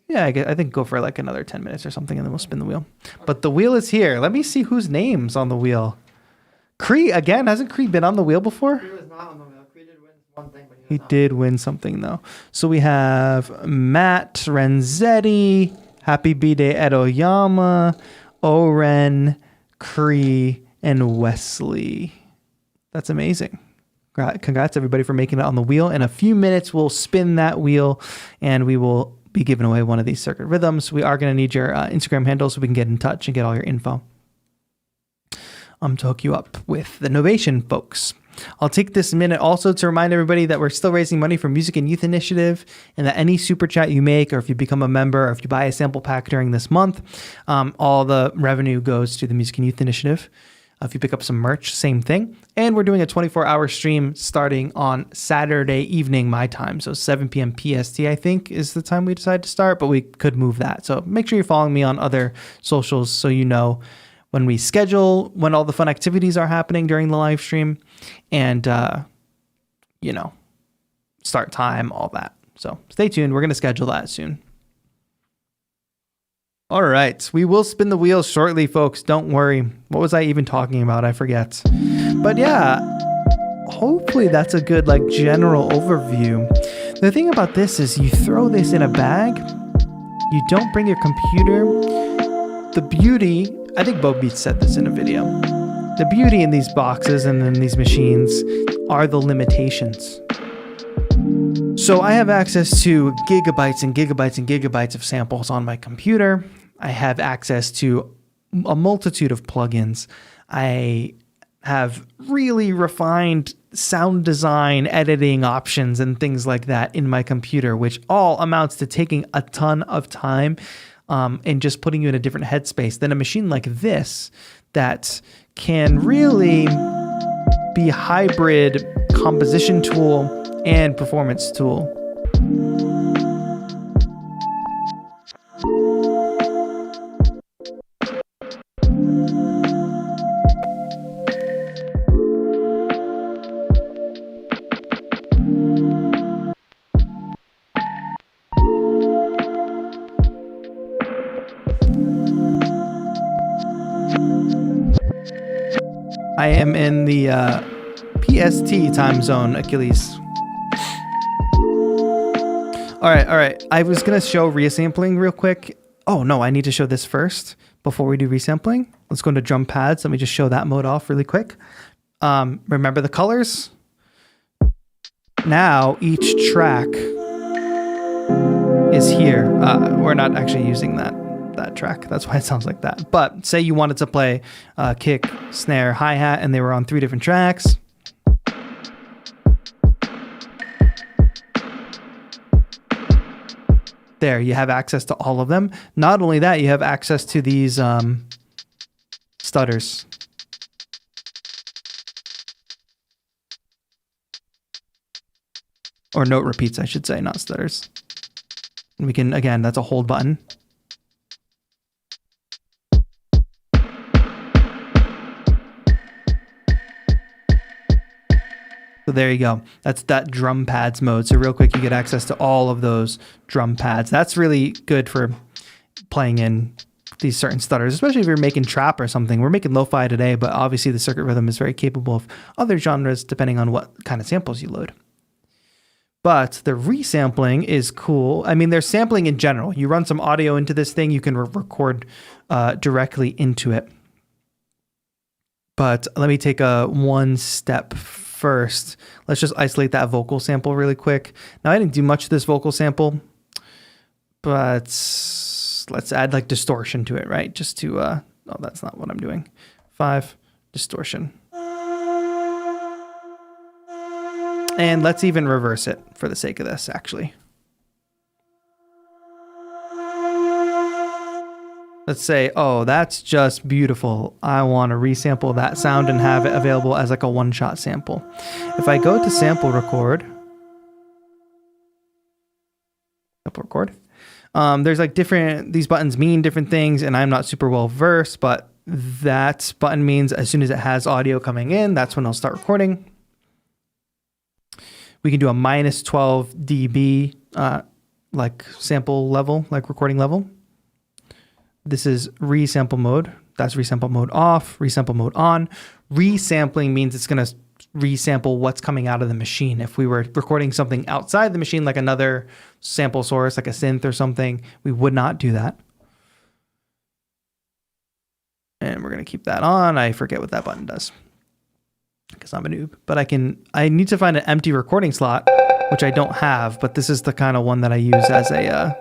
Yeah, I think go for like another 10 minutes or something, and then we'll spin the wheel. But the wheel is here. Let me see whose name's on the wheel. Cree, again, hasn't Cree been on the wheel before? Cree was not on the wheel. Cree did win one thing, but he did win something, though. So we have Matt Renzetti, Happy B-Day Edoyama, Oren, Cree, and Wesley. That's amazing. Congrats, everybody, for making it on the wheel. In a few minutes, we'll spin that wheel, and we will be giving away one of these circuit rhythms. We are going to need your Instagram handle so we can get in touch and get all your info to hook you up with the Novation folks. I'll take this minute also to remind everybody that we're still raising money for Music and Youth Initiative, and that any super chat you make, or if you become a member, or if you buy a sample pack during this month, all the revenue goes to the Music and Youth Initiative. If you pick up some merch, same thing. And we're doing a 24-hour stream starting on Saturday evening, my time. So 7 p.m. PST, I think, is the time we decided to start, but we could move that. So make sure you're following me on other socials so you know when we schedule, when all the fun activities are happening during the live stream, and, start time, all that. So stay tuned. We're going to schedule that soon. All right, we will spin the wheel shortly, folks. Don't worry. What was I even talking about? I forget. But yeah, hopefully that's a good general overview. The thing about this is you throw this in a bag. You don't bring your computer. The beauty, I think Bo Beats said this in a video. The beauty in these boxes and in these machines are the limitations. So I have access to gigabytes and gigabytes and gigabytes of samples on my computer. I have access to a multitude of plugins. I have really refined sound design, editing options, and things like that in my computer, which all amounts to taking a ton of time and just putting you in a different headspace than a machine like this that can really be a hybrid composition tool and performance tool. I am in the PST time zone, Achilles. All right. I was going to show resampling real quick. Oh, no, I need to show this first before we do resampling. Let's go into drum pads. Let me just show that mode off really quick. Remember the colors? Now each track is here. We're not actually using that track. That's why it sounds like that. But say you wanted to play kick, snare, hi-hat, and they were on 3 different tracks. There, you have access to all of them. Not only that, you have access to these stutters. Or note repeats, I should say, not stutters. And we can, again, that's a hold button. So there you go. That's that drum pads mode. So real quick, you get access to all of those drum pads. That's really good for playing in these certain stutters, especially if you're making trap or something. We're making lo-fi today, but obviously the Circuit Rhythm is very capable of other genres depending on what kind of samples you load. But the resampling is cool. I mean, there's sampling in general. You run some audio into this thing, you can record directly into it. But let me take a one step first, let's just isolate that vocal sample really quick. Now I didn't do much of this vocal sample, but let's add like distortion to it, right? Just to, oh, that's not what I'm doing. 5, distortion. And let's even reverse it for the sake of this, actually. Let's say, oh, that's just beautiful. I want to resample that sound and have it available as like a one-shot sample. If I go to sample record, there's like these buttons mean different things, and I'm not super well versed, but that button means as soon as it has audio coming in, that's when I'll start recording. We can do a -12 dB like sample level, like recording level. This is resample mode. That's resample mode off, resample mode on. Resampling means it's going to resample what's coming out of the machine. If we were recording something outside the machine, like another sample source, like a synth or something, we would not do that. And we're going to keep that on. I forget what that button does because I'm a noob, but I need to find an empty recording slot, which I don't have, but this is the kind of one that I use as a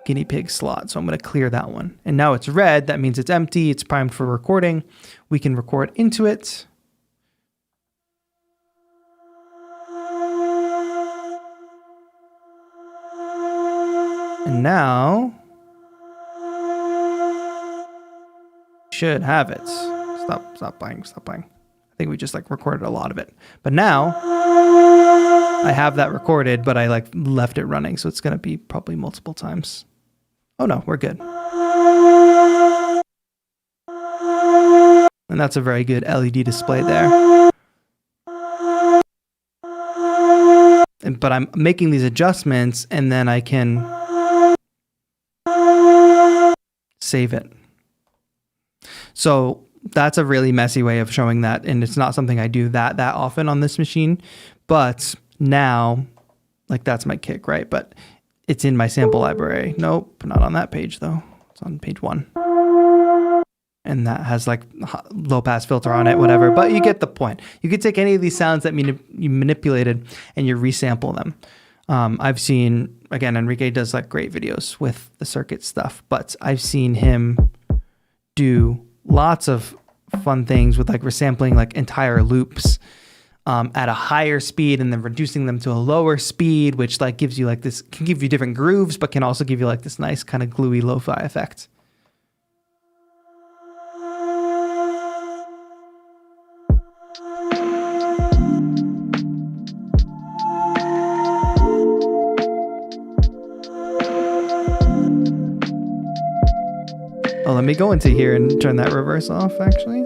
guinea pig slot. So I'm going to clear that one. And now it's red. That means it's empty. It's primed for recording. We can record into it. And now should have it. Stop playing. I think we just like recorded a lot of it. But now I have that recorded, but I like left it running. So it's going to be probably multiple times. Oh no, we're good. And that's a very good LED display there. But I'm making these adjustments and then I can save it. So that's a really messy way of showing that. And it's not something I do that often on this machine. But now, like that's my kick, right? But it's in my sample library. Nope, not on that page though. It's on page 1. And that has like low pass filter on it, whatever. But you get the point. You could take any of these sounds that you manipulated and you resample them. I've seen, again, Enrique does like great videos with the circuit stuff, but I've seen him do lots of fun things with like resampling like entire loops at a higher speed and then reducing them to a lower speed, which like gives you like this, can give you different grooves, but can also give you like this nice kind of gluey lo-fi effect. Oh, let me go into here and turn that reverse off, actually.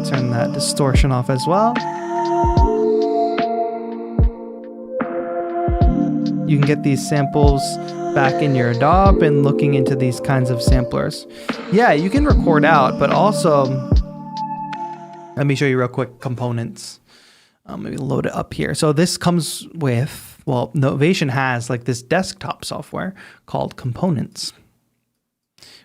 Turn that distortion off as well. You can get these samples back in your DAW and looking into these kinds of samplers. Yeah, you can record out, but also, let me show you real quick components. Maybe load it up here. So this comes with, well, Novation has like this desktop software called Components,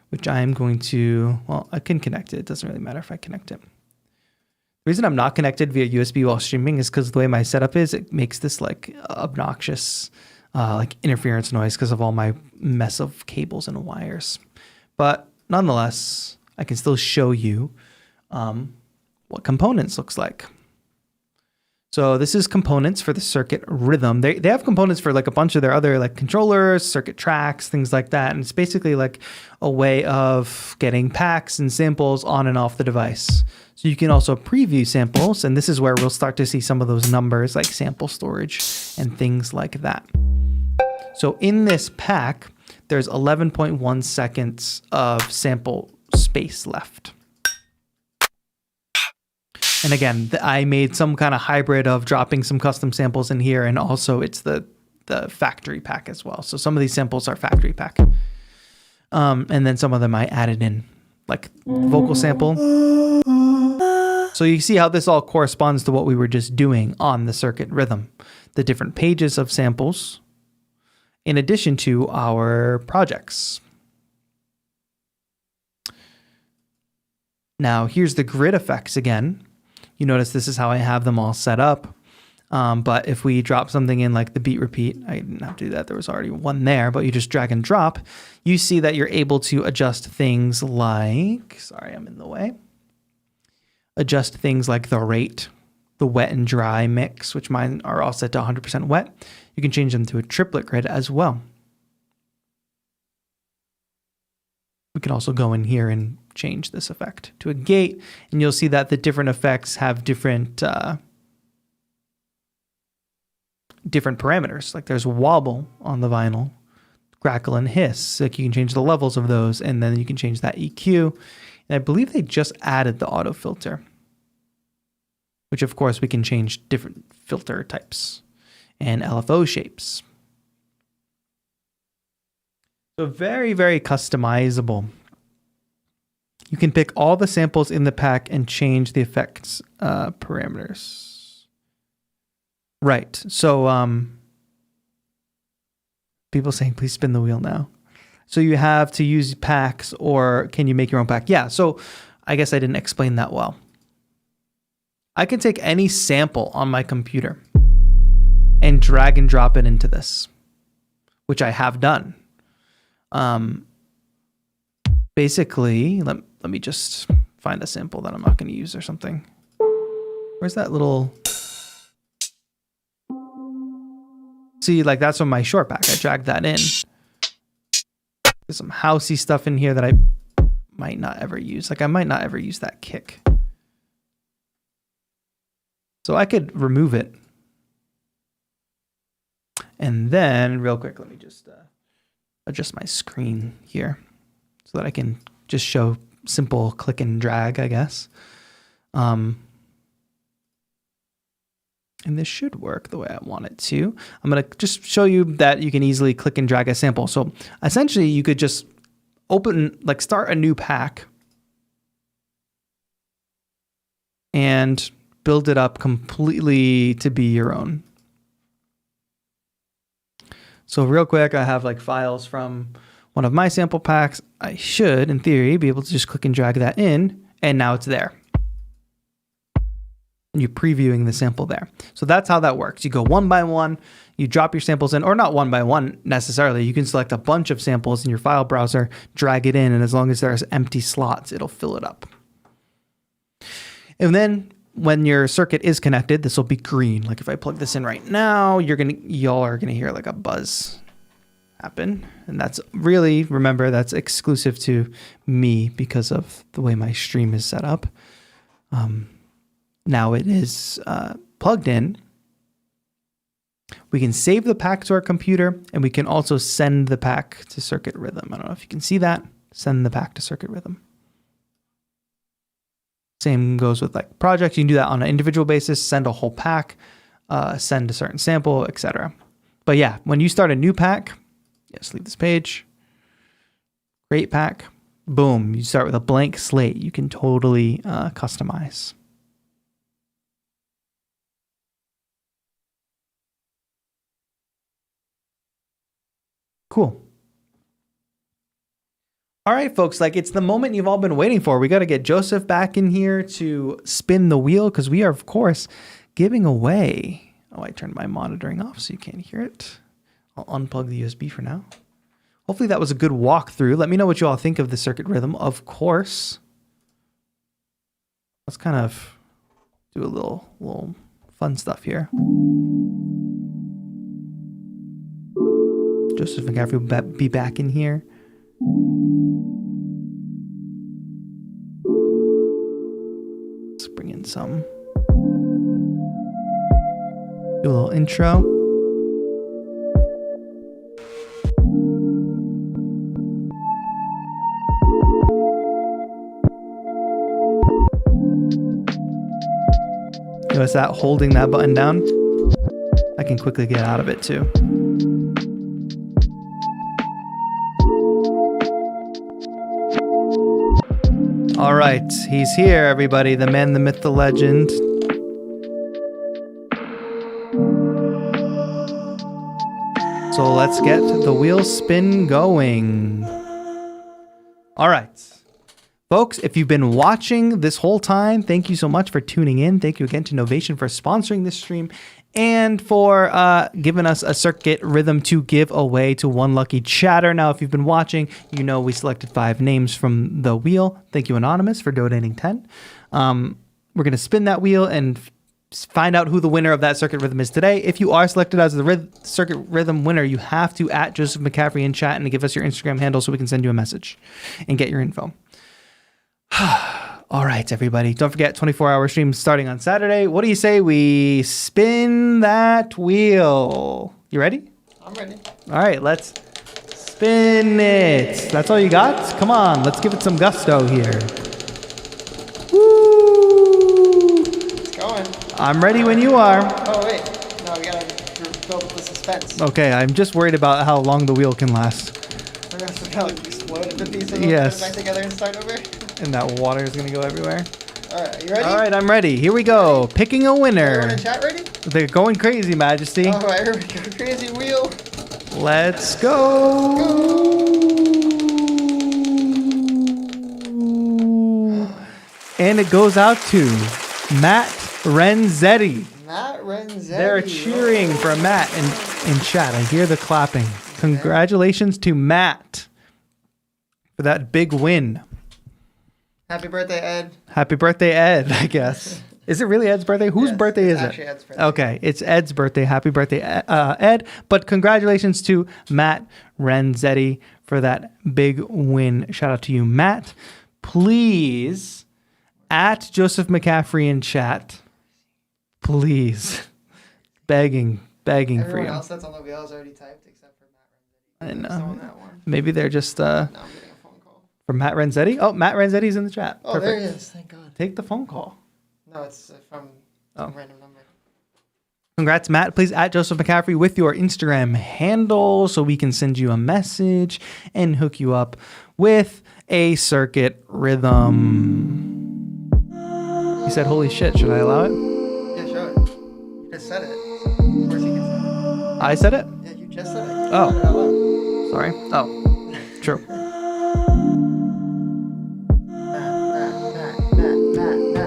which I am going to, well, I can connect it. It doesn't really matter if I connect it. The reason I'm not connected via USB while streaming is because the way my setup is, it makes this like obnoxious like interference noise because of all my mess of cables and wires. But nonetheless, I can still show you what Components looks like. So this is Components for the Circuit Rhythm. They have components for like a bunch of their other like controllers, circuit tracks, things like that. And it's basically like a way of getting packs and samples on and off the device. So you can also preview samples, and this is where we'll start to see some of those numbers like sample storage and things like that. So in this pack, there's 11.1 seconds of sample space left. And again, I made some kind of hybrid of dropping some custom samples in here, and also it's the factory pack as well. So some of these samples are factory pack. And then some of them I added in, like vocal sample. So you see how this all corresponds to what we were just doing on the Circuit Rhythm. The different pages of samples, in addition to our projects. Now here's the grid effects again. You notice this is how I have them all set up. But if we drop something in like the beat repeat, I didn't have to do that. There was already one there, but you just drag and drop. You see that you're able to adjust things like, sorry, I'm in the way. Adjust things like the rate, the wet and dry mix, which mine are all set to 100% wet. You can change them to a triplet grid as well. We can also go in here and change this effect to a gate, and you'll see that the different effects have different parameters. Like there's wobble on the vinyl, crackle and hiss. Like you can change the levels of those, and then you can change that EQ. And I believe they just added the auto filter, which of course we can change different filter types and LFO shapes. So very, very customizable. You can pick all the samples in the pack and change the effects parameters. Right. So people saying, please spin the wheel now. So you have to use packs, or can you make your own pack? Yeah. So I guess I didn't explain that well. I can take any sample on my computer and drag and drop it into this, which I have done. Basically, let me just find a sample that I'm not going to use or something. Where's that little... See, like that's from my short pack. I dragged that in. There's some housey stuff in here that I might not ever use. Like I might not ever use that kick. So I could remove it. And then real quick, let me just adjust my screen here so that I can just show simple click and drag, I guess. And this should work the way I want it to. I'm going to just show you that you can easily click and drag a sample. So essentially you could just start a new pack and build it up completely to be your own. So real quick, I have like files from one of my sample packs. I should, in theory, be able to just click and drag that in, and now it's there. And you're previewing the sample there. So that's how that works. You go one by one, you drop your samples in, or not one by one necessarily. You can select a bunch of samples in your file browser, drag it in, and as long as there's empty slots, it'll fill it up. And then when your circuit is connected, this will be green. Like if I plug this in right now, y'all are gonna hear like a buzz happen. And that's really, remember, that's exclusive to me because of the way my stream is set up. Now it is plugged in. We can save the pack to our computer, and we can also send the pack to Circuit Rhythm. I don't know if you can see that. Send the pack to Circuit Rhythm. Same goes with like projects. You can do that on an individual basis, send a whole pack, send a certain sample, etc. But yeah, when you start a new pack, just leave this page, create pack, boom, you start with a blank slate. You can totally customize. Cool. All right, folks, like it's the moment you've all been waiting for. We got to get Joseph back in here to spin the wheel because we are, of course, giving away. Oh, I turned my monitoring off so you can't hear it. I'll unplug the USB for now. Hopefully that was a good walkthrough. Let me know what you all think of the Circuit Rhythm, of course. Let's kind of do a little fun stuff here. Joseph and Gabriel will be back in here. Let's bring in some. Do a little intro. Notice that holding that button down, I can quickly get out of it too. All right, he's here, everybody. The man, the myth, the legend. So let's get the wheel spin going. All right. Folks, if you've been watching this whole time, thank you so much for tuning in. Thank you again to Novation for sponsoring this stream and for giving us a Circuit Rhythm to give away to one lucky chatter. Now, if you've been watching, you know we selected 5 names from the wheel. Thank you, Anonymous, for donating 10. We're going to spin that wheel and find out who the winner of that Circuit Rhythm is today. If you are selected as the Circuit Rhythm winner, you have to @ Joseph McCaffrey in chat and give us your Instagram handle so we can send you a message and get your info. All right, everybody. Don't forget, 24-hour stream starting on Saturday. What do you say we spin that wheel? You ready? I'm ready. All right, let's spin it. That's all you got? Come on, let's give it some gusto here. Woo! It's going. I'm ready when you are. Oh, wait. No, we gotta build up the suspense. Okay, I'm just worried about how long the wheel can last. We're gonna explode into pieces. Yes. Put it back together and start over. And that water is going to go everywhere. All right, you ready? All right, I'm ready. Here we go. Picking a winner. Everyone in chat ready? They're going crazy, Majesty. All right, here we go. Crazy wheel. Let's go. And it goes out to Matt Renzetti. Matt Renzetti. They're cheering for Matt in chat. I hear the clapping. Congratulations to Matt for that big win. Happy birthday, Ed. Happy birthday, Ed, I guess. Is it really Ed's birthday? Whose birthday is it? Actually, Ed's birthday. Okay, it's Ed's birthday. Happy birthday, Ed. But congratulations to Matt Renzetti for that big win. Shout out to you, Matt. Please, @ Joseph McCaffrey in chat. Please. Begging for you. Everyone else that's on the wheel is already typed except for Matt Renzetti. I know. On that one. Maybe they're just... No, I'm getting a phone call. From Matt Renzetti? Oh, Matt Renzetti's in the chat. Oh, Perfect. there he is. Thank God. Take the phone call. No, it's from some random number. Congrats, Matt. Please @ Joseph McCaffrey with your Instagram handle so we can send you a message and hook you up with a Circuit Rhythm. He said, holy shit, should I allow it? Yeah, show it. You just said it. So of course you can say it. I said it? Yeah, you just said it. Oh. Said it out loud. Sorry. Oh, true.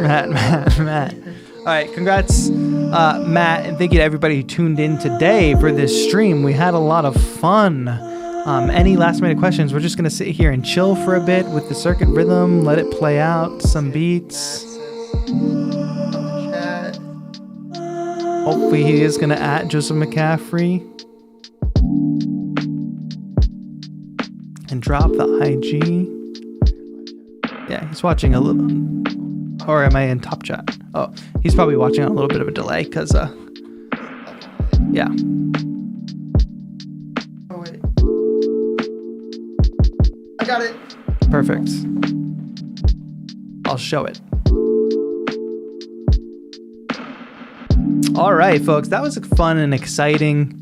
Matt. All right, congrats, Matt, and thank you to everybody who tuned in today for this stream. We had a lot of fun. Any last minute questions? We're just gonna sit here and chill for a bit with the Circuit Rhythm, let it play out, some beats. Hopefully he is gonna @ Joseph McCaffrey and drop the IG. Yeah, he's watching a little. Or am I in top chat? Oh, he's probably watching on a little bit of a delay because, yeah. Oh, wait. I got it. Perfect. I'll show it. All right, folks, that was fun and exciting.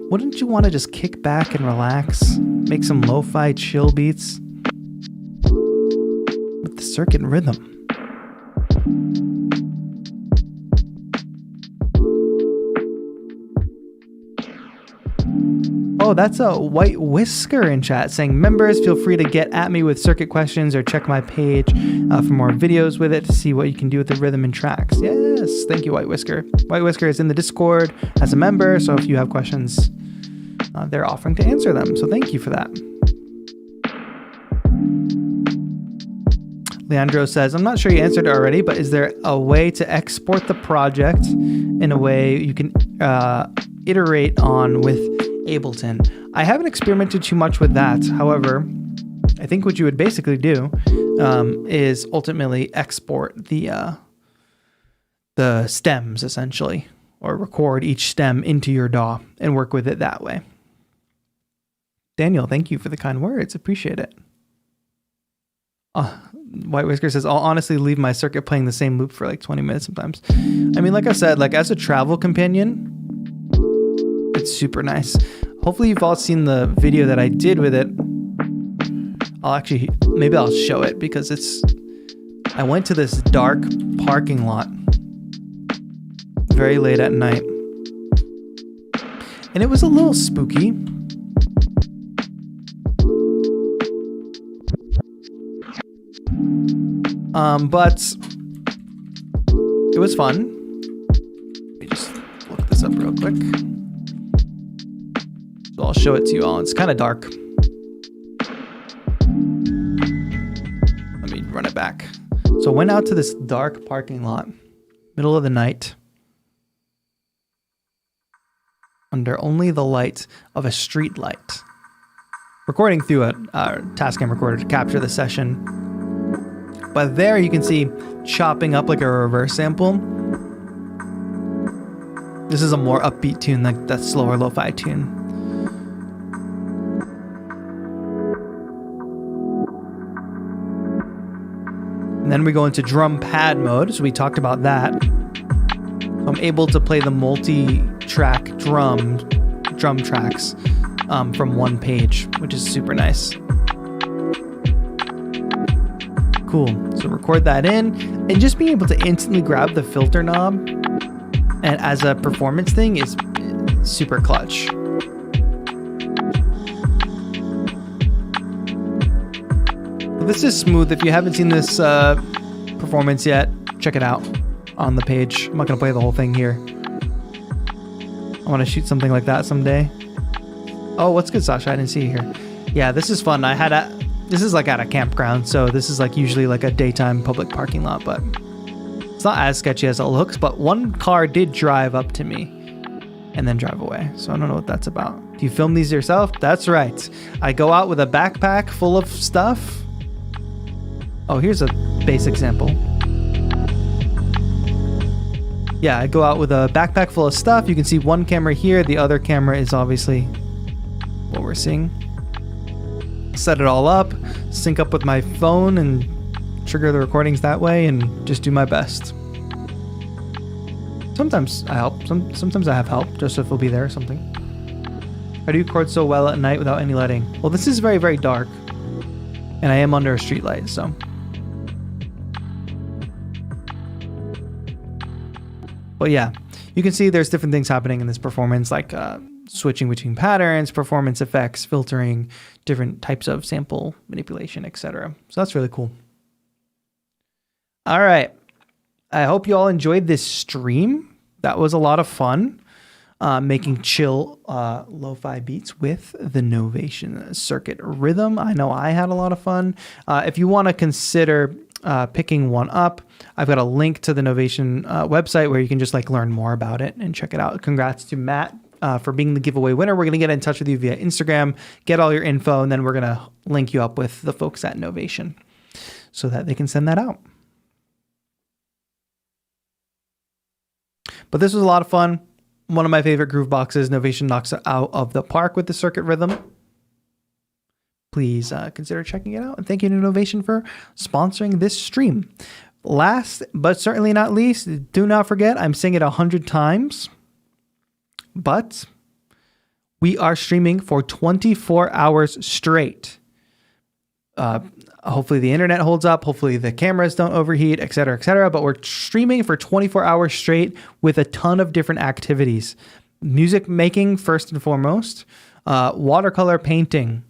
Wouldn't you want to just kick back and relax? Make some lo-fi chill beats with the Circuit Rhythm. Oh, that's a White Whisker in chat saying, members, feel free to get at me with circuit questions or check my page for more videos with it to see what you can do with the rhythm and tracks. Yes, thank you, White Whisker. White Whisker is in the Discord as a member, so if you have questions, they're offering to answer them. So thank you for that. Leandro says, I'm not sure you answered it already, but is there a way to export the project in a way you can iterate on with Ableton? I haven't experimented too much with that. However, I think what you would basically do is ultimately export the stems, essentially, or record each stem into your DAW and work with it that way. Daniel, thank you for the kind words. Appreciate it. White Whisker says, I'll honestly leave my circuit playing the same loop for like 20 minutes sometimes. I mean, like I said, like as a travel companion, it's super nice. Hopefully you've all seen the video that I did with it. Maybe I'll show it because I went to this dark parking lot very late at night. And it was a little spooky. But it was fun. Let me just look this up real quick. So I'll show it to you all. It's kind of dark. Let me run it back. So I went out to this dark parking lot, middle of the night, under only the light of a street light, recording through a Tascam recorder to capture the session. But there you can see chopping up like a reverse sample. This is a more upbeat tune, like that slower lo-fi tune. And then we go into drum pad mode, so we talked about that. I'm able to play the multi-track drum tracks from one page, which is super nice. Cool. So record that in, and just being able to instantly grab the filter knob and as a performance thing is super clutch. This is smooth. If you haven't seen this performance yet, check it out on the page. I'm not gonna play the whole thing here. I want to shoot something like that someday. Oh, what's good, Sasha? I didn't see you here. Yeah, this is fun. This is like at a campground, so this is like usually like a daytime public parking lot, but it's not as sketchy as it looks. But one car did drive up to me and then drive away, so I don't know what that's about. Do you film these yourself? That's right. I go out with a backpack full of stuff. Oh, here's a base example. Yeah, I go out with a backpack full of stuff. You can see one camera here. The other camera is obviously what we're seeing. Set it all up, sync up with my phone, and trigger the recordings that way, and just do my best. Sometimes I help. Sometimes I have help. Joseph will be there or something. How do you record so well at night without any lighting? Well, this is very, very dark, and I am under a street light, so. But yeah, you can see there's different things happening in this performance, like switching between patterns, performance effects, filtering, different types of sample manipulation, etc. So that's really cool. All right. I hope you all enjoyed this stream. That was a lot of fun, making chill lo-fi beats with the Novation Circuit Rhythm. I know I had a lot of fun. If you want to consider picking one up, I've got a link to the Novation website where you can just like learn more about it and check it out. Congrats to Matt for being the giveaway winner. We're going to get in touch with you via Instagram, get all your info, and then we're going to link you up with the folks at Novation so that they can send that out. But this was a lot of fun. One of my favorite groove boxes. Novation knocks it out of the park with the Circuit Rhythm. Please consider checking it out. And thank you to Novation for sponsoring this stream. Last, but certainly not least, do not forget, I'm saying it 100 times, but we are streaming for 24 hours straight. Hopefully the internet holds up. Hopefully the cameras don't overheat, et cetera, et cetera. But we're streaming for 24 hours straight with a ton of different activities. Music making, first and foremost. Watercolor painting.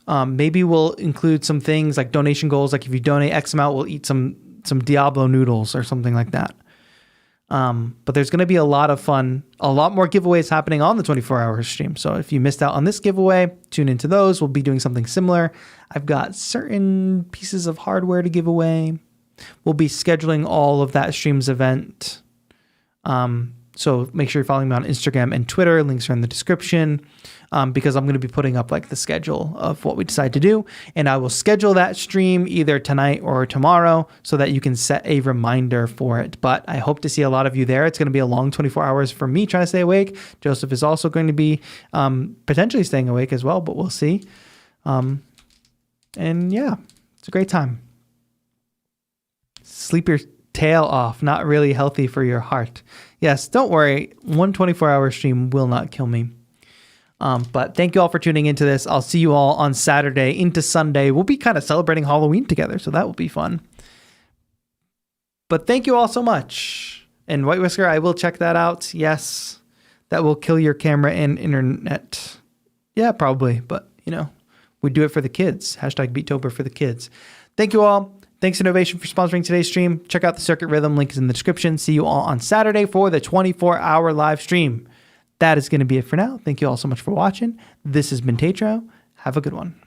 Maybe we'll include some things like donation goals. Like if you donate X amount, we'll eat some Diablo noodles or something like that. But there's going to be a lot of fun, a lot more giveaways happening on the 24-hour stream. So if you missed out on this giveaway, tune into those. We'll be doing something similar. I've got certain pieces of hardware to give away. We'll be scheduling all of that stream's event. So make sure you're following me on Instagram and Twitter. Links are in the description. Because I'm going to be putting up like the schedule of what we decide to do. And I will schedule that stream either tonight or tomorrow so that you can set a reminder for it. But I hope to see a lot of you there. It's going to be a long 24 hours for me trying to stay awake. Joseph is also going to be potentially staying awake as well, but we'll see. And yeah, it's a great time. Sleep your tail off. Not really healthy for your heart. Yes, don't worry. One 24-hour stream will not kill me. But thank you all for tuning into this. I'll see you all on Saturday into Sunday. We'll be kind of celebrating Halloween together, so that will be fun. But thank you all so much. And White Whisker, I will check that out. Yes, that will kill your camera and internet. Yeah, probably. But, we do it for the kids. Hashtag Beattober for the kids. Thank you all. Thanks to Novation for sponsoring today's stream. Check out the Circuit Rhythm. Link is in the description. See you all on Saturday for the 24-hour live stream. That is going to be it for now. Thank you all so much for watching. This has been TAETRO. Have a good one.